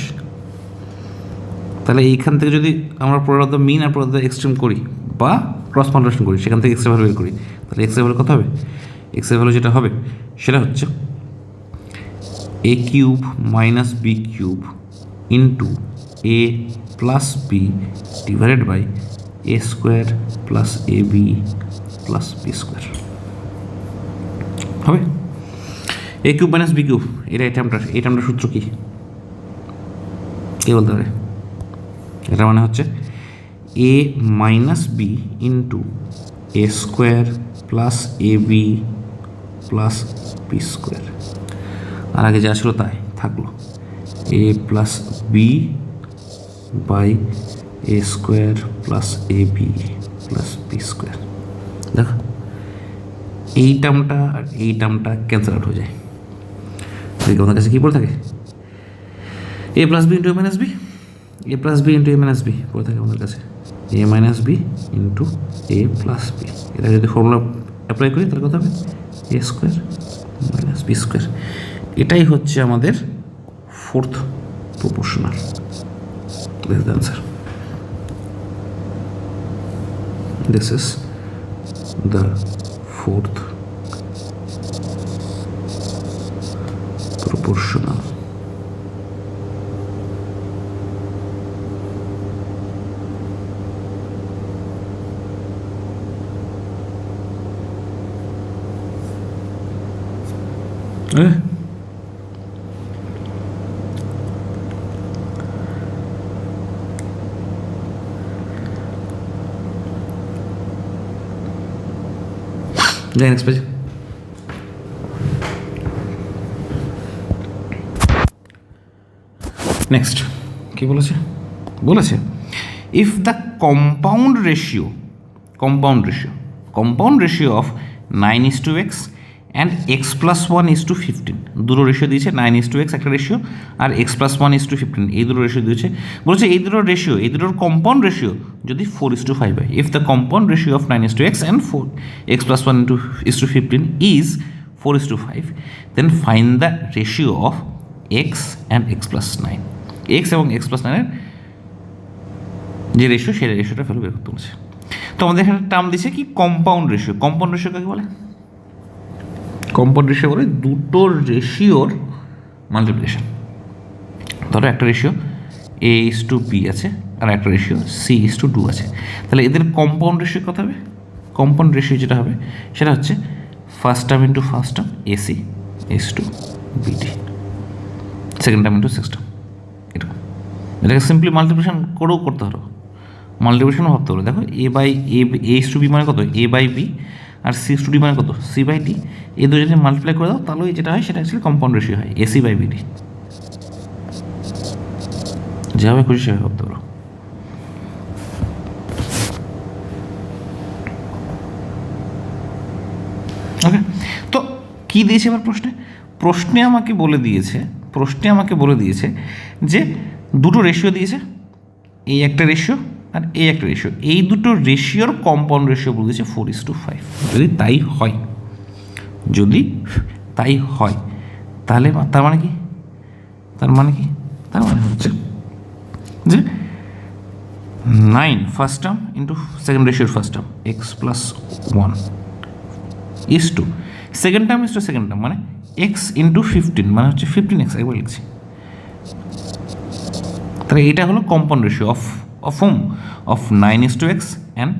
তাহলে এইখান থেকে যদি আমরা প্রোডাক্ট অফ দ্য মিন আর প্রোডাক্ট অফ দ্য এক্সট্রিম করি বা ক্রস মাল্টিপ্লিকেশন করি, সেখান থেকে এক্সের ভ্যালু বের করি, তাহলে এক্সের ভ্যালু কত হবে? এক্সের ভ্যালু যেটা হবে সেটা হচ্ছে A cube minus B cube into A plus B divided by A square plus A B plus B square হবে। A cube minus B cube, এটা এই টার্মটার সূত্র কি কে বলতে পারে? এটা মানে হচ্ছে A minus B into A square plus A B plus B square. আর আগে যা ছিল তাই থাকলো, A plus B by A square plus A B plus B square. দেখো এই টার্মটা আর এই টার্মটা ক্যান্সেল আউট হয়ে যায়। আমাদের কাছে কী পড়ে থাকে? A plus B into A minus B, A plus B into A minus B পড়ে থাকে আমাদের কাছে, A minus B into A plus B. এটা যদি ফর্মুলা অ্যাপ্লাই করি তাহলে কত হবে? A square minus B square. এটাই হচ্ছে আমাদের fourth proportional. This is the answer. This is the fourth proportional. Next page. Next কী বলেছে if the compound ratio of 9:x and x+1:15, দুটো রেশিও দিয়েছে, 9:x একটা রেশিও আর x+1:15 এই দুটো রেশিও দিয়েছে। বলেছে এই দুটোর কম্পাউন্ড রেশিও যদি 4:5 হয়, if the compound ratio of 9:x and x+1:15 is 4:5, then find the ratio of x and x+9, x এবং x+9 যে রেশিও সেই রেশিওটা ভ্যালু বের করতে বলেছে। তো আমাদের এখানে টার্ম দিচ্ছে কি কম্পাউন্ড রেশিও। কম্পাউন্ড রেশিও কাকে বলে? কম্পাউন্ড রেশিও বলে দুটো রেশিওর মাল্টিপ্লিকেশন। ধরো একটা রেশিও a:b আছে আর একটা রেশিও c:2 আছে, তাহলে এদের কম্পাউন্ড রেশিও কত হবে? কম্পাউন্ড রেশিও যেটা হবে সেটা হচ্ছে first term into first term ac:2bd, second term into second term, এরকম। এটাকে সিম্পলি মাল্টিপ্লিকেশন করেও করতে পারো, মাল্টিপ্লিকেশনও ভাবতে পারো। দেখো a:b মানে কত? a/b, আর c:2d মানে কত? c/d। এই দুটো যদি মাল্টিপ্লাই করে দাও তাহলে যেটা হয় সেটা অ্যাকচুয়ালি কম্পাউন্ড রেশিও হয়, ac/bd। যেভাবে খুশি সেভাবে ভাবতে পারো। ওকে, তো কী দিয়েছে এবার প্রশ্নে আমাকে বলে দিয়েছে যে দুটো রেশিও দিয়েছে, এই একটা রেশিও আর এই একটা রেশিও, এই দুটো রেশিওর কম্পাউন্ড রেশিও বলে দিয়েছে 4:5। যদি তাই হয় তাহলে তার মানে হচ্ছে যে 9 ফার্স্ট টার্ম ইন্টু সেকেন্ড রেশিওর first term x+1 is to second term মানে x×15 মানে হচ্ছে 15x, একবার লিখছি। তাহলে এটা হলো compound ratio of 9:x and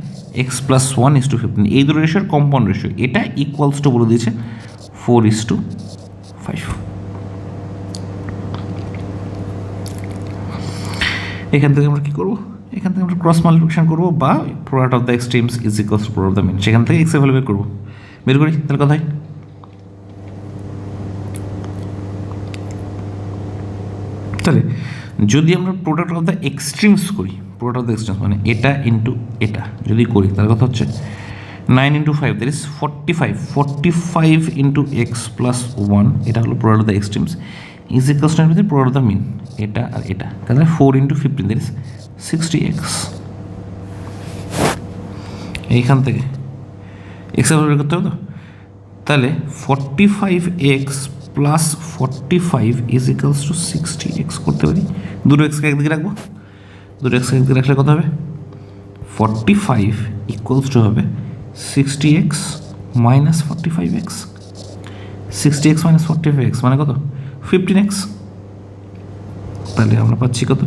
x+1:15, এই দুটো রেশিওর কম্পাউন্ড রেশিও। এটা ইকুয়ালস টু বলে দিয়েছে 4:5। এখান থেকে আমরা কী করবো, এখান থেকে আমরা ক্রস মাল্টিপ্লিকেশন করবো বা product of the extremes is equals to product of the mean, সেখান থেকে এক্স এর ভ্যালু বের করবো। বের করি তাহলে কথাই, তাহলে যদি আমরা প্রোডাক্ট অফ দ্য এক্সট্রিমস করি, প্রোডাক্ট অফ দ্য এক্সট্রিমস মানে এটা ইন্টু এটা যদি করি তাহলে কথা হচ্ছে 9 into 5 that is 45, 45 into x plus 1 এটা হলো product of the extremes is equals to product of the mean, এটা আর এটা, তাহলে 4 into 15 দ্যাট ইজ 60x। এইখান থেকে এক্স এর ভ্যালু বের করতে হবে তো, তাহলে 45x plus 45 is equals two 60x করতে পারি। দুটো এক্সকে একদিকে রাখবো, দুটো এক্সকে একদিকে রাখলে কত হবে, 45 ইকুয়ালস টু হবে 60x minus 45x, 60x minus 45x মানে কত 15x। তাহলে আমরা পাচ্ছি কত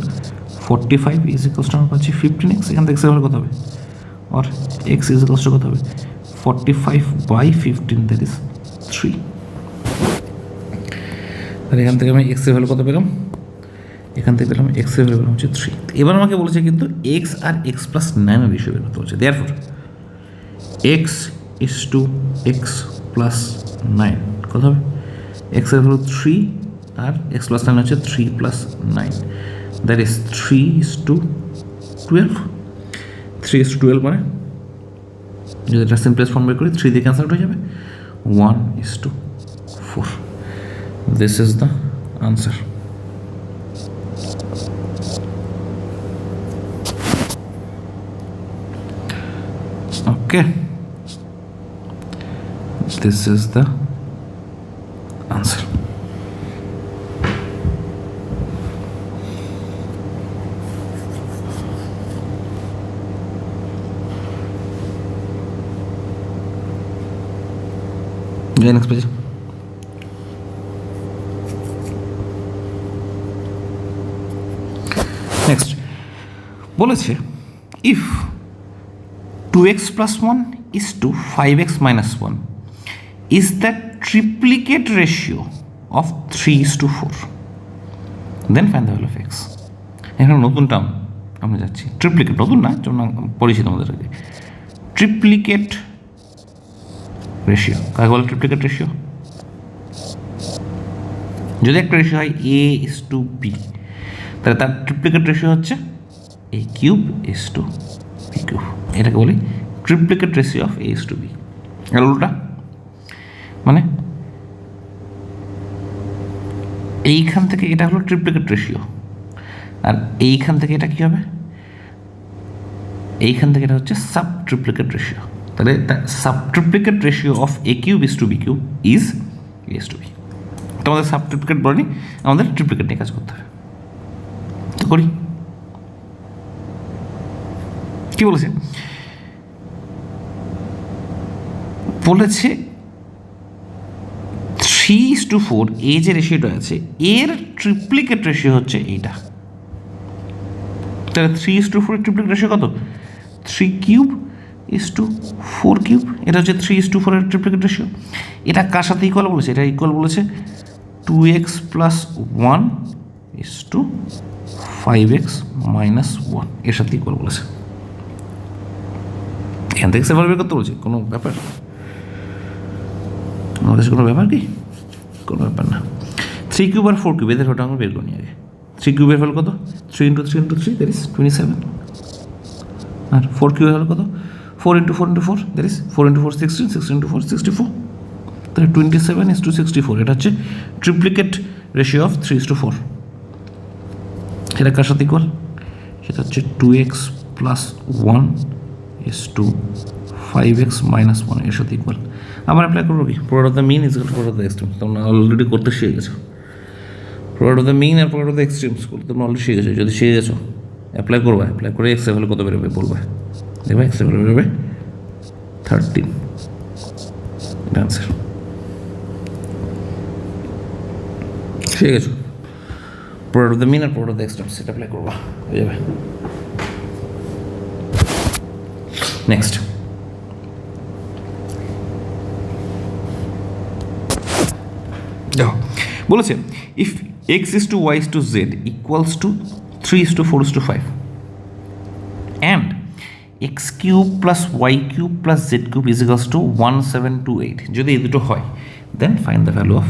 45 ইজ ইকুয়ালস টু আমরা পাচ্ছি 15x। এখান থেকে এক্সের ভ্যালু কত হবে, আর এক্স ইজ ইকুয়ালস টু কত হবে 45 বাই 15 দ্যাট ইজ 3। তাহলে এখান থেকে আমি এক্সের ভ্যালু কত পেলাম, এখান থেকে পেলাম এক্সের ভ্যালু পেলাম হচ্ছে 3। এবার আমাকে বলেছে কিন্তু এক্স আর এক্স প্লাস 9 এর রেশিও বের করতে বলছে। Therefore X is to X plus 9 কত হবে, এক্সের ভ্যালু 3 আর এক্স প্লাস 9 হচ্ছে 3 plus 9 that is 3 is to 12, 3 is to 12 মানে যদি এটা সিম্পলেস্ট ফর্ম বের করি 3 দিয়ে ক্যান্সেল আউট হয়ে যাবে, 1 is to 4। This is the answer. Okay, this is the answer. Next page. Next বলেছে if 2x plus 1 is to 5x minus 1 is the triplicate ratio of 3 is to 4, then find the value of x. এখানে নতুন term আমরা যাচ্ছি, ট্রিপ্লিকেট নতুন না, যেমন পরিচিত আমাদের আগে, ট্রিপ্লিকেট রেশিও কাকে বলে, ট্রিপ্লিকেট রেশিও যদি একটা রেশিও হয় a is to b তাহলে তার ট্রিপ্লিকেট রেশিও হচ্ছে a cube is to b cube, এটাকে বলি ট্রিপ্লিকেট ratio of a is to b। আর উল্টা মানে এইখান থেকে এটা হলো ট্রিপ্লিকেট রেশিও, আর এইখান থেকে এটা কি হবে, এইখান থেকে এটা হচ্ছে সাব ট্রিপ্লিকেট রেশিও। তাহলে sub ট্রিপ্লিকেট ratio of a cube is to b cube is a is to b। তো আমাদের সাব ট্রিপ্লিকেট বলেনি, আমাদের ট্রিপ্লিকেট নিয়ে কাজ করতে হবে, তো করি। কি বলেছে, বলেছে 3:4 এই যে রেশিওটা আছে এর ট্রিপ্লিকেট রেশিও হচ্ছে এইটা। তাহলে 3:4 এর ট্রিপ্লিকেট রেশিও কত, 3 কিউব is to 4 কিউব, এটা হচ্ছে 3:4 এর ট্রিপ্লিকেট রেশিও। এটা কার সাথে ইকুয়াল বলেছে, এটা ইকুয়াল বলেছে 2x plus 1 is to 5x minus 1 এর সাথে ইকুয়াল বলেছে। এখান থেকে সেভাবে বের করতে বলছি, কোনো ব্যাপার আমার কাছে, কোনো ব্যাপার কি, কোনো ব্যাপার না। 3 কিউব আর 4 কিউব এদের ওটা আমরা বের করি আগে। 3 কিউবের হল কত, 3 into 3 into 3 দ্যাট ইজ 27, আর 4 কিউবের হল কত, 4 into 4 into 4 that is 4 into 4 16, 16 into 4 64, তাহলে 27 is to 64। এটা হচ্ছে ট্রিপ্লিকেট রেশিও অফ 3:4। সেটা কার সাথে ইকুয়াল, সেটা হচ্ছে 2x plus 1 is to 5x minus 1 এর সাথে ইকুয়াল। আবার অ্যাপ্লাই করবো কি, product of the mean is equal to product of the extremes, তোমরা অলরেডি করতে শিখে গেছো। প্রোডাক্ট অফ দ্য মিন আর প্রোডাক্ট অফ দ্য এক্সট্রিমস করতে তোমরা অলরেডি শিখে গেছো। যদি শিখে গেছো অ্যাপ্লাই করবা, অ্যাপ্লাই করে এক্স এর ভ্যালু কত বেরোবে বলবা, দেখবা এক্স এর ভ্যালু বেরোবে 13। আনসার শিখে গেছো। প্রোডাক্ট অফ দ্য মিন আর প্রোডাক্ট অফ দ্য এক্সট্রিমস সেটা অ্যাপ্লাই করবা, হয়ে যাবে। নেক্সট দেখো বলেছে if X is to Y is to Z equals to 3:4:5 and x cube plus y cube plus z cube is equals to 1728 যদি এই দুটো হয় then find the value of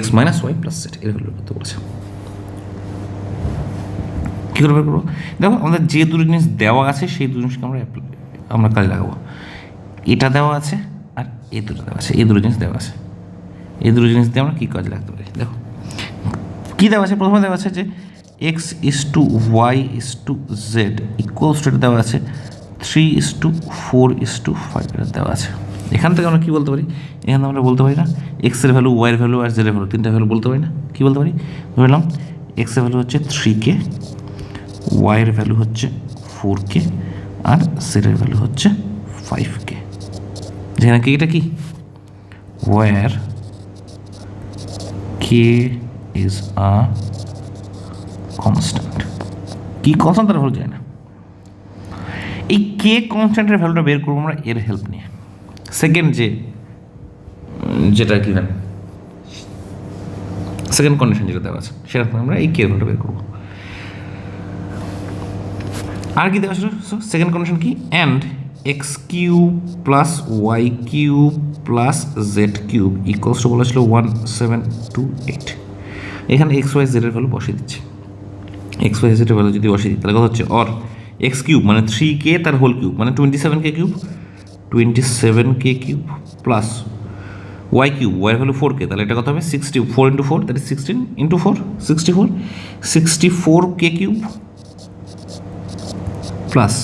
x minus y plus z এর value কত বলেছে কী করে বের করবো দেখো আমাদের যে দুটো জিনিস দেওয়া আছে সেই দুটো জিনিসকে আমরা কাজে লাগাবো এটা দেওয়া আছে আর এই দুটো দেওয়া আছে এই দুটো জিনিস দেওয়া আছে এই দুটো জিনিস দিয়ে আমরা কী কাজে লাগতে পারি দেখো কী দেওয়া আছে প্রথমে দেওয়া আছে যে x:y:z ইকুয়ালস টু দেওয়া আছে 3:4:5 এটা দেওয়া আছে এখান থেকে আমরা কী বলতে পারি এখানে আমরা বলতে পারি না এক্সের ভ্যালু ওয়াইয়ের ভ্যালু আর জেডের ভ্যালু তিনটা ভ্যালু বলতে পারি না কী বলতে পারি ধরলাম এক্সের ভ্যালু হচ্ছে 3k ওয়াইয়ের ভ্যালু হচ্ছে 4k আর জেডের ভ্যালু হচ্ছে 5k যেখানে কি এটা কি where k is a constant কি কনস্ট্যান্ট তার ভ্যালু যায় না এই কে কনস্ট্যান্টের ভ্যালুটা বের করবো আমরা এর হেল্প নিয়ে সেকেন্ড যেটা গিভেন সেকেন্ড কন্ডিশন যেটা দেওয়া আছে সেটা আমরা এই কে ভ্যালুটা বের করবো আর কি দেওয়া ছিল সেকেন্ড কন্ডিশন কি and X cube plus Y cube plus Z cube equals to বলা ছিল 1728 এখানে এক্স ওয়াই জেডের ভ্যালু বসিয়ে দিচ্ছে এক্স ওয়াই জেডের ভ্যালু যদি বসিয়ে দিই তাহলে কথা হচ্ছে অর এক্স কিউব মানে 3k তার হোল কিউব মানে 27k cube 27k cube plus Y cube y value 4k তাহলে এটা কত হবে 64 into 4 that is 16 into 4 64k cube plus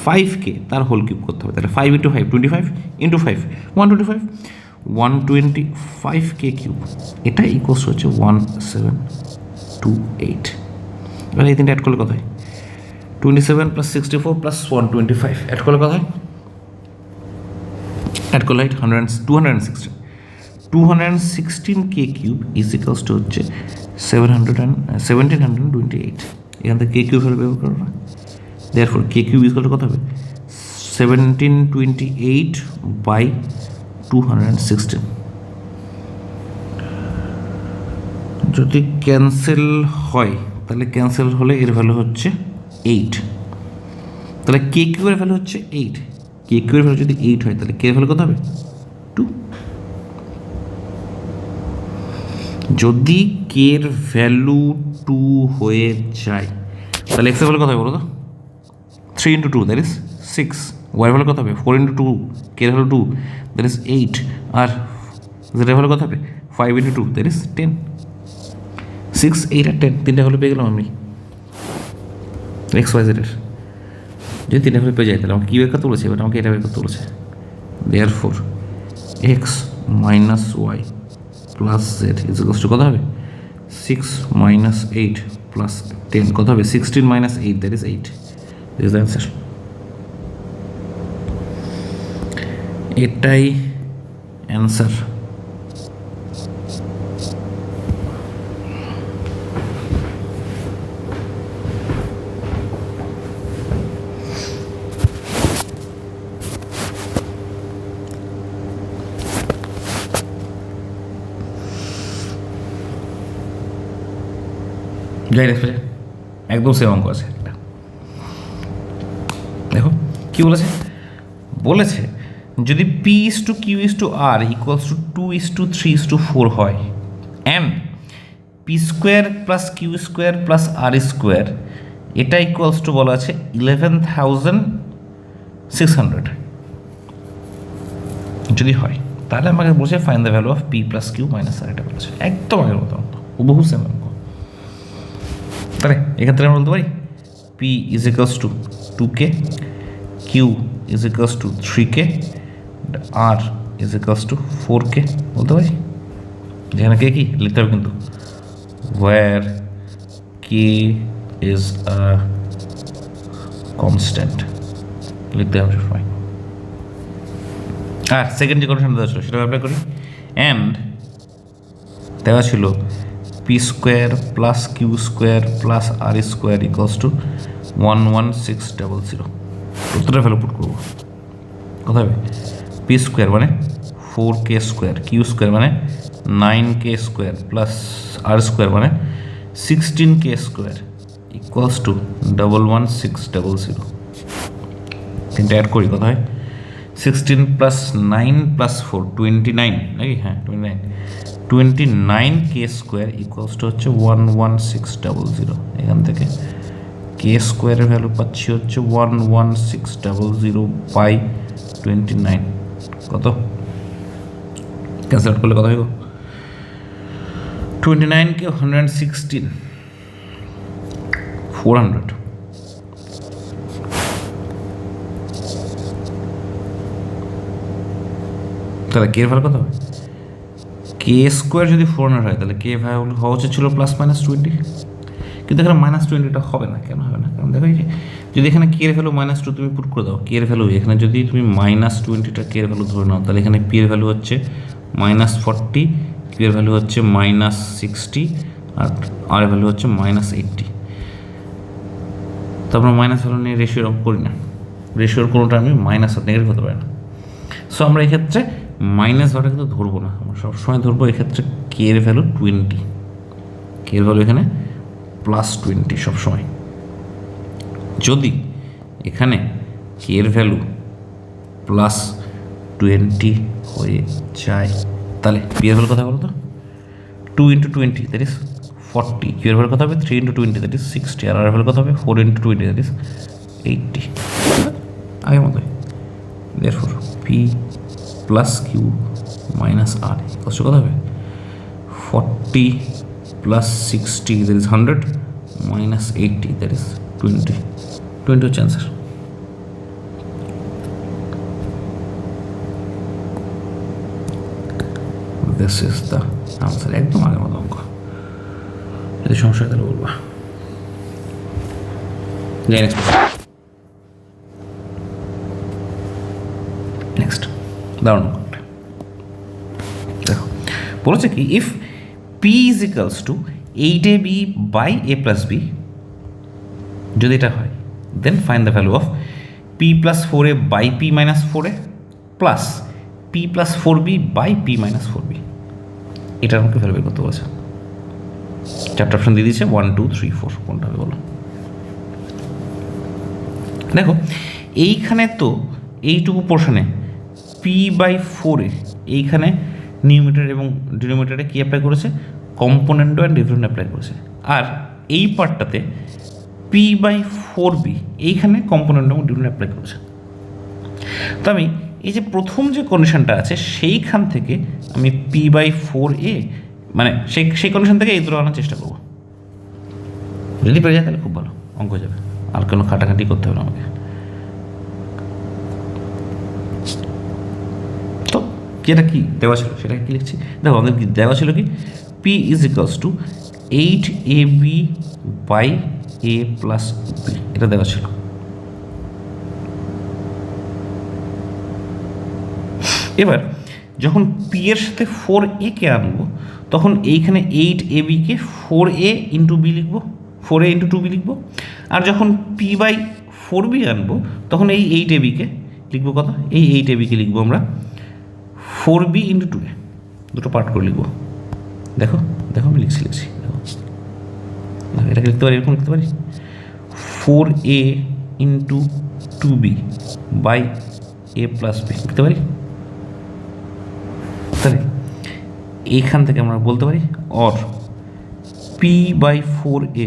5k তার হোল কিউব করতে হবে তাহলে 5 into 5 25 into 5 125 125k কিউব এটা ইকুয়ালস হচ্ছে 1728 এবার এই তিনটা অ্যাড করলে কত হয় 27 plus 64 plus 125 অ্যাড করলে কত হয় অ্যাড করলে 216k cube is equals two হচ্ছে 1728 এখান থেকে কে কিউব ভ্যালু ব্যবহার করবো therefore k cube is equal to কত হবে 1728 by 216 যদি ক্যান্সেল হয় তাহলে ক্যান্সেল হলে এর ভ্যালু হচ্ছে 8 তাহলে কে কিউবের ভ্যালু হচ্ছে 8 কে কিউবের ভ্যালু যদি 8 হয় তাহলে কে এর ভ্যালু কত হবে 2 যদি কে এর ভ্যালু 2 হয়ে যায় তাহলে এক্স এর ভ্যালু কত হবে বলো তো 3 into 2 that is 6 y value কত হবে 4 into 2 k value 2 that is 8 আর z ভ্যালু কত হবে 5 into 2 that is 10 6 8 আর 10 তিনটা ভ্যালু পেয়ে গেলাম আমি x y z এর যদি তিনটা ভ্যালু পেয়ে যাই তাহলে আমাকে কি বের করতে বলেছে এবার আমাকে এটা বের করতে বলেছে therefore x minus y plus z is equals to কত হবে 6 minus 8 plus 10 কত হবে 16 minus 8 that is 8 this is the answer এটাই অ্যান্সার যাই দেখো একদম সেম অঙ্ক আছে একটা দেখো কি বলেছে যদি P is to Q is to R equals to 2:3:4 হয় and P square plus Q square plus R square এটা ইকুয়ালস টু বলা আছে 11,600 যদি হয় তাহলে আমাকে বলছে find the value of P plus Q minus R এটা বলেছে একদম আগের মতো বহু সেম অঙ্ক তাহলে এখান থেকে আমরা বলতে পারি p is equals to 2k q is equals to 3k r is equals to 4k বলতে পারি যেখানে কে কি লিখতে হবে কিন্তু where k is a constant লিখতে হবে সবসময় আর সেকেন্ড যে কন্ডিশন দেওয়া ছিল সেটা অ্যাপ্লাই করি অ্যান্ড দেওয়া ছিল p square plus Q square plus R square equals to 11600 উত্তরটা ভ্যালু পুট করবো কথা হবে পি স্কোয়ার মানে 4k স্কোয়ার কিউ স্কোয়ার মানে 9k স্কোয়ার প্লাস আর স্কোয়ার মানে 16k স্কোয়ার ইকুয়ালস টু 11600। তিনটা অ্যাড করি, কত হয়? 16 প্লাস 9 প্লাস 4 29 নাকি? হ্যাঁ 29k স্কোয়ার ইকুয়ালস টু হচ্ছে 11600। এখান থেকে কে স্কোয়ারের ভ্যালু পাচ্ছি হচ্ছে 11600 বাই 29। কত ক্যালকুলেট করলে কত হইব? 29কে 116 400। তাহলে কে ভ্যালু কত হবে? কে স্কোয়ার যদি 400 হয় তাহলে কে ভ্যালু হওয়া উচিত ছিল +-20, কিন্তু এখানে -20টা হবে না। কেন হবে না? কারণ দেখো এই যে যদি এখানে কে এর ভ্যালু -2 তুমি পুট করে দাও, কে এর ভ্যালু এখানে যদি তুমি -20টা কে এর ভ্যালু ধরে নাও, তাহলে এখানে পি এর ভ্যালু হচ্ছে -40, কিউ এর ভ্যালু হচ্ছে -60, আর এর ভ্যালু হচ্ছে -80। তো আমরা মাইনাস ভ্যালু নিয়ে রেশিও এরকম করি না, রেশিওর কোনোটা আমি মাইনাস আর নেগেটিভ হতে পারে না। সো আমরা এক্ষেত্রে মাইনাস ভ্যালুটা কিন্তু ধরবো না, আমরা সবসময় ধরবো এক্ষেত্রে কে এর ভ্যালু 20, কে এর ভ্যালু এখানে +20 সবসময়। যদি এখানে কে এর ভ্যালু +20 হয়ে যায় তাহলে পি এর ভ্যালু কথা বলো তো? 2 × 20 দ্যাট ইজ 40, কিউ এর ভ্যালু কত হবে? 3 × 20 দ্যাট ইজ 60, আর এর ভ্যালু কত হবে? 4 × 20 দ্যাট ইজ 80। আগের মতোই, therefore P plus Q minus R কষ্ট কত হবে? 40 + 60 দ্যাট ইজ 100 - 80 দ্যাট ইজ 20 হচ্ছে answer. This is the answer. একদম আগের মতো অঙ্ক। যদি সমস্যা হয় তাহলে বলবা। নেক্সট দাঁড়ানো অঙ্কটা দেখো, বলেছে কি if p is equals to 8ab by a plus b, যদি এটা হয় then find the value of P plus 4a by P minus 4a plus p plus 4b by P minus 4b। এটার আমাকে ভ্যালু বের করতে বলেছে। চারটা option দিয়ে দিয়েছে 1 2 3 4, কোনটা হবে বলো? দেখো এইখানে তো এইটুকু পোর্শনে p/4 এইখানে নিউমিটার এবং ডিনোমিনেটরে কি অ্যাপ্লাই করেছে? কম্পোনেন্ট অ্যান্ড ডিফারেন্ট অ্যাপ্লাই করেছে। আর এই পার্টটাতে p/4b এইখানে কম্পোনেন্ট এবং ডিফারেন্ট অ্যাপ্লাই করেছে। তো আমি এই যে প্রথম যে কন্ডিশনটা আছে সেইখান থেকে আমি p/4a মানে সেই কন্ডিশন থেকে এই দুটো আনার চেষ্টা করবো। যদি পেরে যায় তাহলে খুব ভালো, অঙ্ক হয়ে যাবে, আর কোনো খাটাখাটি করতে হবে না আমাকে। তো যেটা কি দেওয়া ছিল সেটা কি লিখছি দেখো, আমাদের কি দেওয়া ছিল কি p is equals to 8ab by a plus b, এটা দেওয়া ছিল। এবার যখন p এর সাথে 4a কে আনবো তখন এইখানে 8ab কে 4a ইন্টু b লিখবো, 4a ইন্টু 2b লিখবো। আর যখন p/4b আনবো তখন এই 8ab কে লিখবো কত? এই 8ab কে লিখবো আমরা 4b ইন্টু 2a, দুটো পার্ট করে লিখবো। দেখো দেখো আমি লিখছি দেখো, এটাকে লিখতে পারি, এরকম লিখতে পারি 4a into 2b by a plus b লিখতে পারি। তাহলে এইখান থেকে আমরা বলতে পারি অর p/4a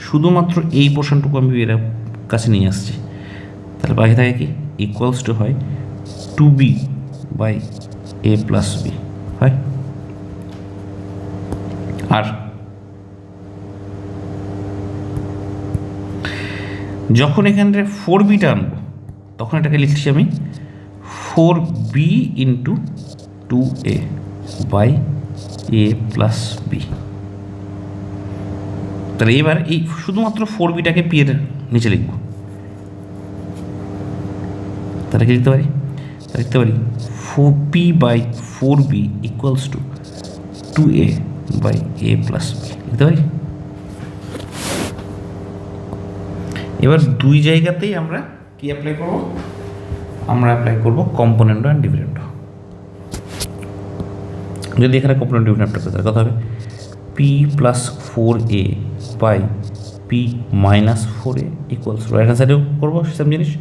শুধুমাত্র এই পোর্শনটুকু আমি এর কাছে নিয়ে আসছি, তাহলে বাকি থাকে কি ইকুয়ালস টু হয় 2b by a plus b হয়। আর যখন এখানে 4bটা আনবো তখন এটাকে লিখছি আমি 4b into 2a by a plus b। তাহলে এবার এই শুধুমাত্র 4bটাকে p এর নিচে লিখব, তাহলে কি লিখতে পারি? লিখতে পারি 4p/4b equals to 2a by a plus b লিখতে পারি। এবার দুই জায়গাতেই আমরা কি অ্যাপ্লাই করব? আমরা অ্যাপ্লাই করব কম্পোনেন্ট অ্যান্ড ডিভিডেন্ড। যদি এখানে কম্পোনেন্ট ডিভিডেন্ড অ্যাপ্লাই করি তাহলে কত হবে? p + 4a by P minus four a equals right hand সাইডেও করবো সেম জিনিস,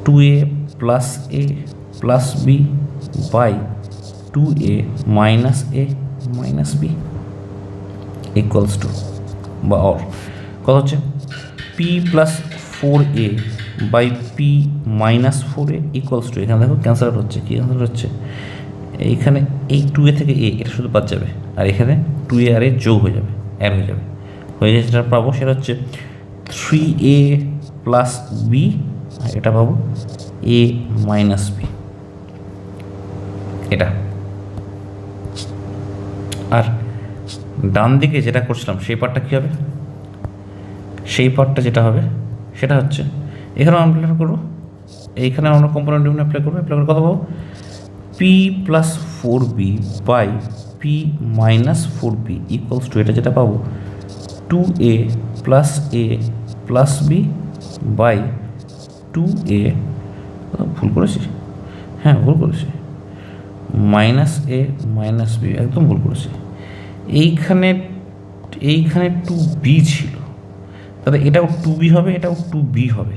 two A plus a plus B by two a minus b equals to বা অর কত হচ্ছে P plus four a by P minus four a equals to, এখানে দেখো cancel out হচ্ছে, কী cancel হচ্ছে, এইখানে এই টু এ থেকে এ এটা শুধু বাদ যাবে, আর এখানে টু এ আর এ যোগ হয়ে যাবে, অ্যাড হয়ে যাবে, হয়ে যায় যেটা পাবো সেটা হচ্ছে থ্রি এ প্লাস বি, এটা পাবো এ মাইনাস বি, এটা। আর ডান দিকে যেটা করছিলাম সেই পার্টটা কী হবে, সেই পার্টটা যেটা হবে সেটা হচ্ছে এখানে আমরা অ্যাপ্লাই করবো, এইখানে আমরা কম্পোনেন্ট অ্যাপ্লাই করবো, অ্যাপ্লাই করে কত পাবো P plus four B by P minus four B equals to, এটা যেটা পাবো two A plus B by two A, ভুল করেছি, হ্যাঁ ভুল করেছি, মাইনাস এ মাইনাস বি, একদম ভুল করেছি, এইখানে টু বি ছিল, তাহলে এটাও টু বি হবে, এটাও টু বি হবে,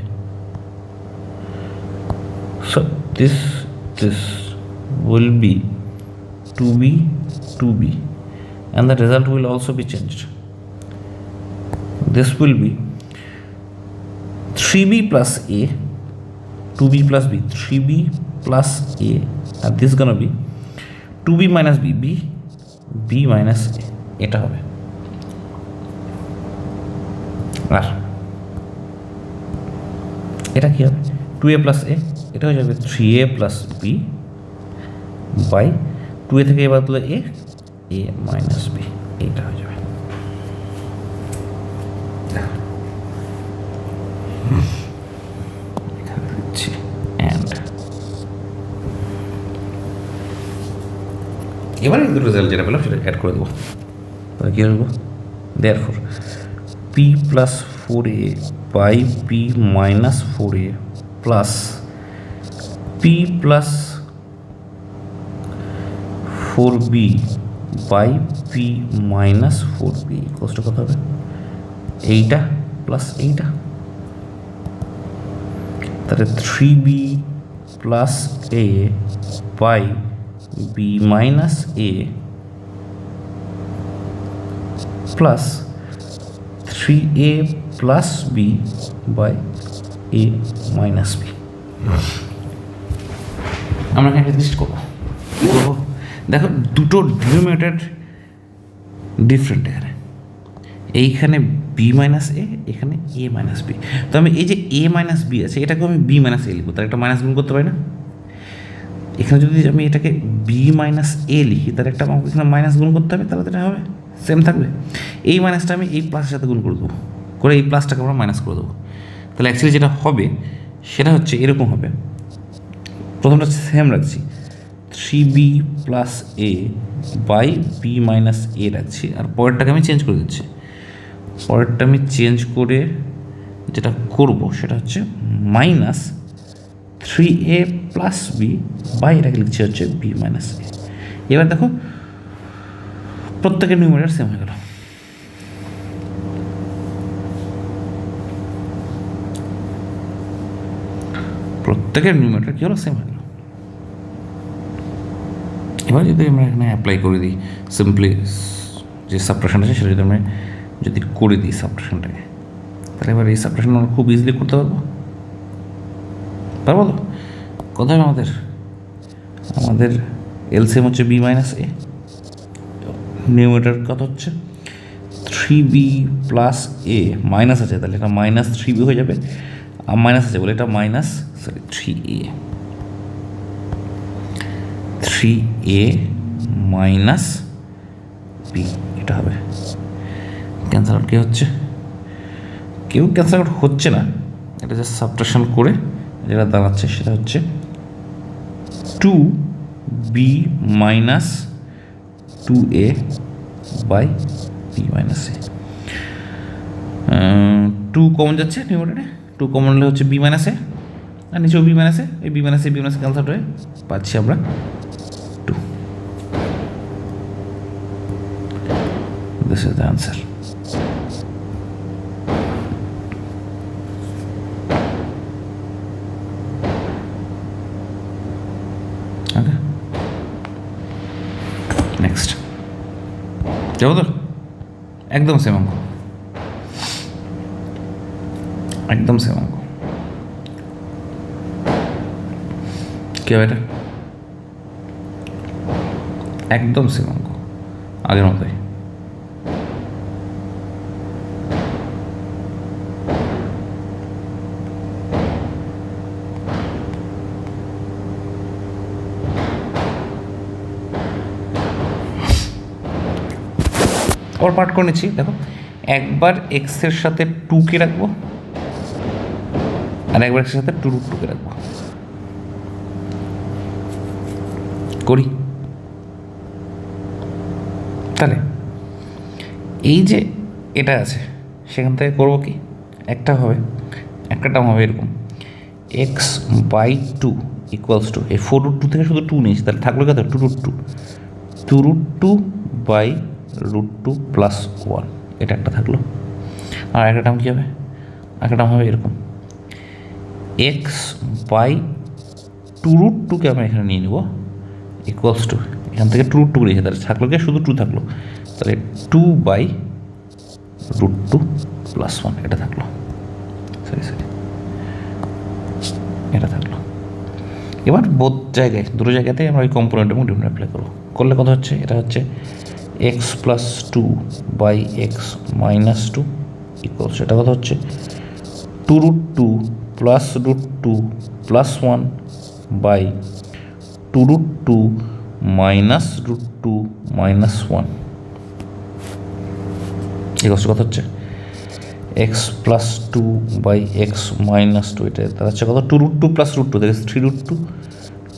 so this will be 2b and the result will also be changed. This will be 3b plus a, 2b plus b, 3b plus a, and this is gonna be 2b minus b minus a, এটা হবে। আর এটা কি হবে 2a plus a, এটা হয়ে যাবে 3a plus b by two A থেকে এবার তুলে এ মাইনাস বি, এইটা হয়ে যাবে। এখানে দিচ্ছি অ্যান্ড, এবার কিন্তু রেজাল্ট যেটা পেলাম সেটা অ্যাড করে দেবো, তাহলে কী করবো therefore p plus four a by P minus four a plus p plus four B by P minus four B equals to কত হবে এইটা প্লাস এইটা, তাহলে three B plus A by B minus a plus three a plus B by a minus b. আমরা এখানে list করবো, কী করবো দেখো দুটো ডিনোমিনেটর ডিফারেন্ট, এখানে এইখানে বি মাইনাস এ, এখানে এ মাইনাস বি, তো আমি এই যে এ মাইনাস বি আছে এটাকে আমি বি মাইনাস এ লিখবো, তার একটা মাইনাস গুণ করতে পারি না, এখানে যদি আমি এটাকে বি মাইনাস এ লিখি তার একটা আমাকে এখানে মাইনাস গুণ করতে হবে, তাহলে এটা হবে সেম থাকবে, এই মাইনাসটা আমি এই প্লাসের সাথে গুণ করে দেবো, করে এই প্লাসটাকে আমরা মাইনাস করে দেবো, তাহলে অ্যাকচুয়ালি যেটা হবে সেটা হচ্ছে এরকম হবে, প্রথমটা সেম রাখছি three B plus A by B minus A রাখছি, আর পরেরটাকে আমি চেঞ্জ করে দিচ্ছি, পরেরটা আমি চেঞ্জ করে যেটা করব সেটা হচ্ছে minus three a plus B by এটাকে লিখছি হচ্ছে বি মাইনাস এ। এবার দেখো প্রত্যেকের নিউমারেটর সেম হয়ে গেল, প্রত্যেকের নিউমারেটর কী হলো সেম হয়ে গেল। এবার যদি আমরা এখানে অ্যাপ্লাই করে দিই সিম্পলি যে সাবট্রাকশন আছে সেটা যদি আমরা যদি করে দিই সাবট্রাকশনটাকে, তাহলে এবার এই সাবট্রাকশন আমরা খুব ইজিলি করতে পারবো তো কত হবে আমাদের এলসিএম হচ্ছে বি মাইনাস এ, নিউমারেটর কত হচ্ছে three B plus A, minus আছে তাহলে এটা মাইনাস থ্রি বি হয়ে যাবে, আর মাইনাস আছে বলে এটা মাইনাস থ্রি এ মাইনাস বি, এটা হবে। ক্যান্সেল আউট কী হচ্ছে, কেউ ক্যান্সেল আউট হচ্ছে না, এটা জাস্ট সাবট্রাকশন করে যেটা দাঁড়াচ্ছে সেটা হচ্ছে two b minus two a by B minus a, two common যাচ্ছে নিউমারেটরে, টু কমন হলে হচ্ছে বি মাইনাস এ, আর নিচেও বি মাইনাস এ, এই b minus a cancel out হয়ে পাচ্ছি আমরা two. This is the answer. Okay, next যাবো তো, একদম সেম অঙ্ক, একদম সেম অঙ্ক। কি হবে এটা? একদম সেম অঙ্ক, আগের মতোই। ওর পার্ট করে নিচ্ছি। দেখো, একবার এক্সের সাথে 2কে রাখবো, আর একবার এক্সের সাথে 2√2কে রাখবো। করি তাহলে এই যে এটা আছে সেখান থেকে করবো কি, একটা হবে, একটা টার্ম হবে এরকম, x/2 ইকুয়ালস টু, এই 4√2 থেকে শুধু 2 নিয়েছি, তাহলে থাকলো কত, 2√2, 2√2/√2 প্লাস 1, এটা একটা থাকলো। আর একটা টার্ম কী হবে, একটা টার্ম হবে এরকম, x/2√2কে আমি এখানে নিয়ে নেব ইকুয়ালস টু, এখান থেকে 2√2 নিয়েছি, তাহলে থাকলো কি, শুধু 2 থাকলো, তাহলে 2/√2 প্লাস 1, এটা থাকলো, সরি এটা থাকলো। এবার বোধ জায়গায়, দুটো জায়গাতেই আমরা ওই কম্পোনেন্ট এবং ডিফারেন্ট অ্যাপ্লাই করবো। করলে কত হচ্ছে, এটা হচ্ছে x+2/x-2 ইকুয়ালস, এটা কত হচ্ছে 2√2 plus √2 plus 1/2√2 minus √2 minus 1 equals কত হচ্ছে x+2/x-2, এটা তার হচ্ছে কত, 2√2 প্লাস √2, দ্যাট ইজ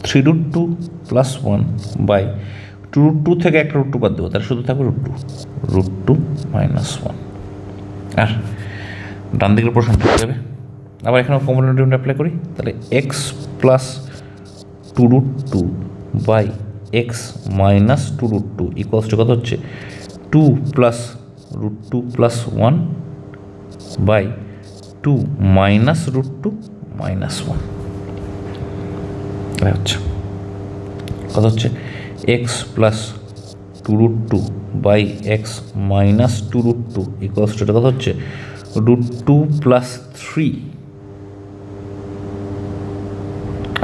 3√2 প্লাস 1/2√2 থেকে একটা √2 বাদ দেবো, তাহলে শুধু থাকবে √2 মাইনাস 1। আর ডান দিকের প্রশ্নটা হয়ে যাবে, আবার এখানে কম্পোনেন্ট অ্যাপ্লাই করি, তাহলে x+2√2/x-2√2 ইকুয়ালস টু কত হচ্ছে 2 প্লাস √2 প্লাস 1/2 মাইনাস √2 মাইনাস 1, এটা হচ্ছে কত হচ্ছে x+2√2/x-2√2 ইকুয়ালস টু, এটা কত হচ্ছে √2 প্লাস 3,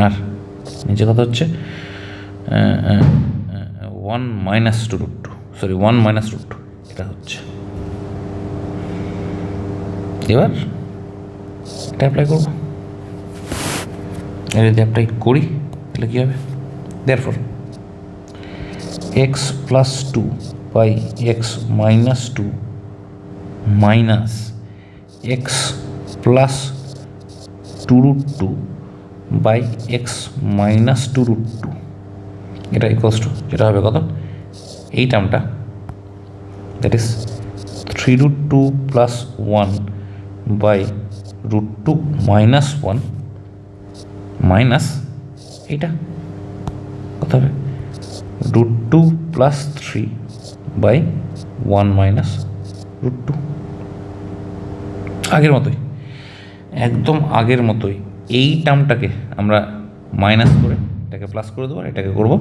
আর নিচে কত হচ্ছে 1 মাইনাস √2, সরি 1 মাইনাস √2, এটা হচ্ছে। এবার এটা অ্যাপ্লাই করবো, এটা যদি অ্যাপ্লাই করি তাহলে কী হবে, দেয়ারফর x+2/x-2 মাইনাস x+2√2/x-2√2, এটা ইকুয়ালস টু, যেটা হবে কত, এই টার্মটা, that is 3√2 plus 1/√2 minus 1 minus এইটা কত হবে √2 প্লাস 3/1 মাইনাস √2, আগের মতোই, একদম আগের মতোই। এই টার্মটাকে আমরা মাইনাস করে এটাকে প্লাস করে দেবো, আর এটাকে করবো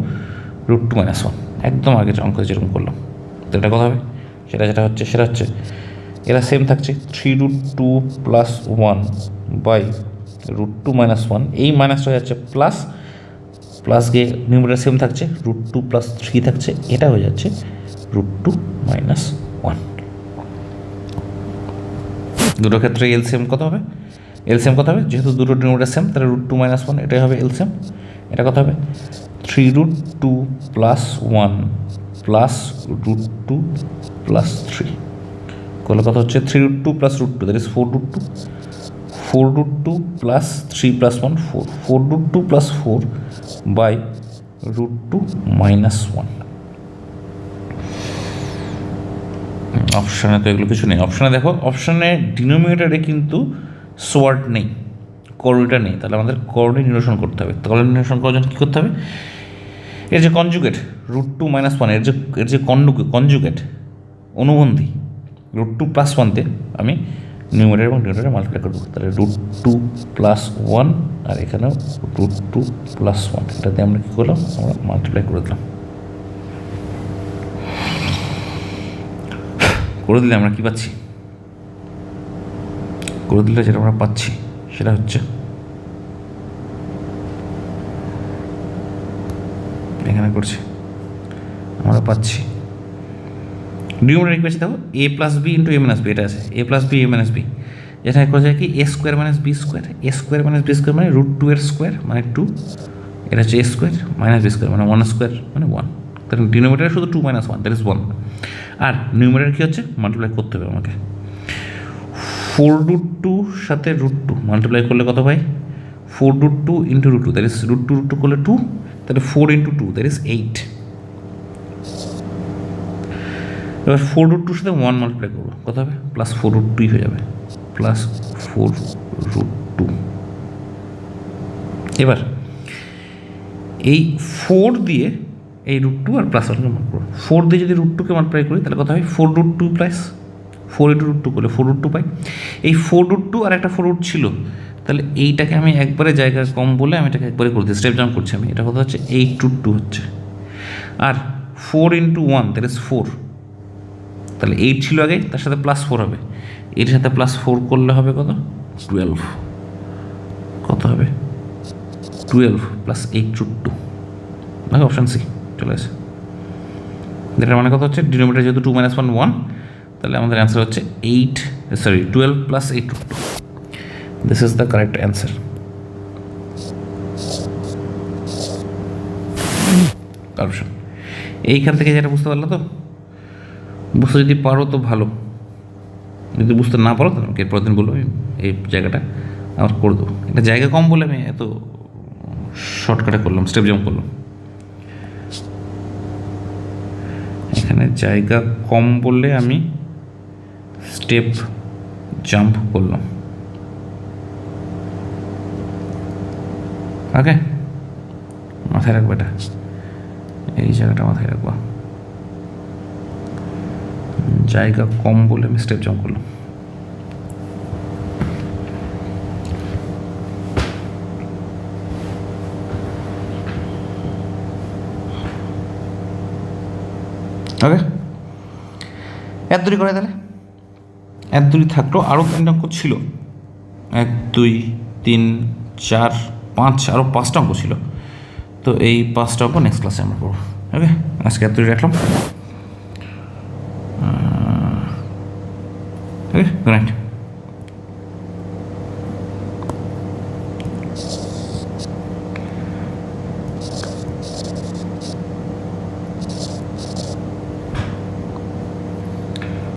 √2 মাইনাস 1, একদম আগের অঙ্ক যেরকম করলাম। তো এটা কথা হবে, যেটা হচ্ছে এরা সেম থাকছে, 3√2 প্লাস 1/√2 মাইনাস 1, এই মাইনাসটা হয়ে যাচ্ছে প্লাস, প্লাস গিয়ে নিউমারেটর সেম থাকছে, √2 প্লাস 3 থাকছে, এটা হয়ে যাচ্ছে √2 মাইনাস 1। দুটো ক্ষেত্রে এলসিএম কত হবে, যেহেতু দুটো ডিনোমিনেটর সেম, তাহলে √2 মাইনাস 1 এটাই হবে এলসিএম। এটা কত হবে 3√2 প্লাস 1 প্লাস √2 প্লাস 3, করলে কত হচ্ছে 3√2 plus √2, that is 4√2 plus 3 plus 1 4√2 plus 4/√2 minus 1। অপশানে তো এগুলো কিছু নেই। অপশানে দেখো, অপশানে ডিনোমিনেটারে কিন্তু সোয়ার্ড নেই, করণীটা নেই, তাহলে আমাদের করণী নিরসন করতে হবে। করণী নিরসন করার জন্য কী করতে হবে, এর যে কনজুগেট √2 মাইনাস 1, এর যে কনজুগেট অনুবন্ধী √2 + 1 দিয়ে আমি নিউমারেটর এবং ডিনোমিনেটর মাল্টিপ্লাই করবো। তাহলে √2 + 1 আর এখানেও √2 + 1, এটাতে আমরা কী করলাম, আমরা মাল্টিপ্লাই করে দিলাম। করে দিলে আমরা কী পাচ্ছি, করে দিলে যেটা আমরা পাচ্ছি সেটা হচ্ছে এখানে করছি, আমরা পাচ্ছি নিউমারেটর ইকুয়েশন দেখো a + b × a - b, এটা আছে a + b a - b, যেখানে করা যায় কি a² - b², a² - b² মানে √2 এর স্কোয়ার মানে 2, এটা হচ্ছে a² - b² মানে 1² মানে 1, তাহলে ডিনোমিনেটর শুধু 2 - 1 দ্যাট ইজ 1, আর নিউমারেটর কী হচ্ছে মাল্টিপ্লাই করতে হবে আমাকে। 4√2 সাথে √2 মাল্টিপ্লাই করলে কত পাই, 4√2 × √2 দ্যাট ইজ √2 করলে 2, তাহলে 4 × 2 দ্যাট ইজ 8। এবার 4√2 সাথে 1 মাল্টিপ্লাই করবো, কত হবে, +4√2 হয়ে যাবে, +4√2। এবার এই 4 দিয়ে এই √2 আর +1 মাল্টিপ্লাই করবো, 4 দিয়ে যদি √2কে মাল্টিপ্লাই করি তাহলে কত হয়, 4√2 + 4 × √2 করলে 4√2 পাই। এই 4√2 আর একটা 4 ছিল, তাহলে এইটাকে আমি একবারে জায়গা কম বলে আমি এটাকে একবারে করে দিই, স্টেপ জাম্প করছি আমি, এটা কত হচ্ছে 8√2 হচ্ছে, আর 4 × 1 দ্যাট ইজ 4, তাহলে 8 ছিল আগে, তার সাথে +4 হবে, এর সাথে +4 করলে হবে কত, 12, কত হবে 12 + 8√2, দেখো অপশান সি চলে আসে। এটার মানে কত হচ্ছে, ডিনোমিনেটর যেহেতু 2 - 1 1, তাহলে আমাদের অ্যান্সার হচ্ছে 12 + 8√2, this is the correct answer. Option এইখান থেকে যেটা বুঝতে পারলো তো, বুঝতে যদি পারো তো ভালো, যদি বুঝতে না পারো তাহলে এরপর দিন বলবো এই জায়গাটা আমার করে দেবো। এটা জায়গা কম বলে আমি এত শর্টকাটে করলাম, স্টেপ জাম্প করলাম, এখানে জায়গা কম বললে আমি স্টেপ জাম্প করলাম। ওকে, মাথায় রাখবো এটা, এই জায়গাটা মাথায় রাখবো, জায়গা কম বলে আমি স্টেপ জাম্প করলাম। ওকে, এত দূরই করে তাহলে, এত দূরই থাকলো, আরও 3 অঙ্ক ছিল, 1 2 3 4 5, আরও 5টা অঙ্ক ছিল, তো এই 5টা অঙ্ক নেক্সট ক্লাসে আমরা করবো। ওকে, আজকে এত দূরই রাখলাম। ওকে, গুড নাইট।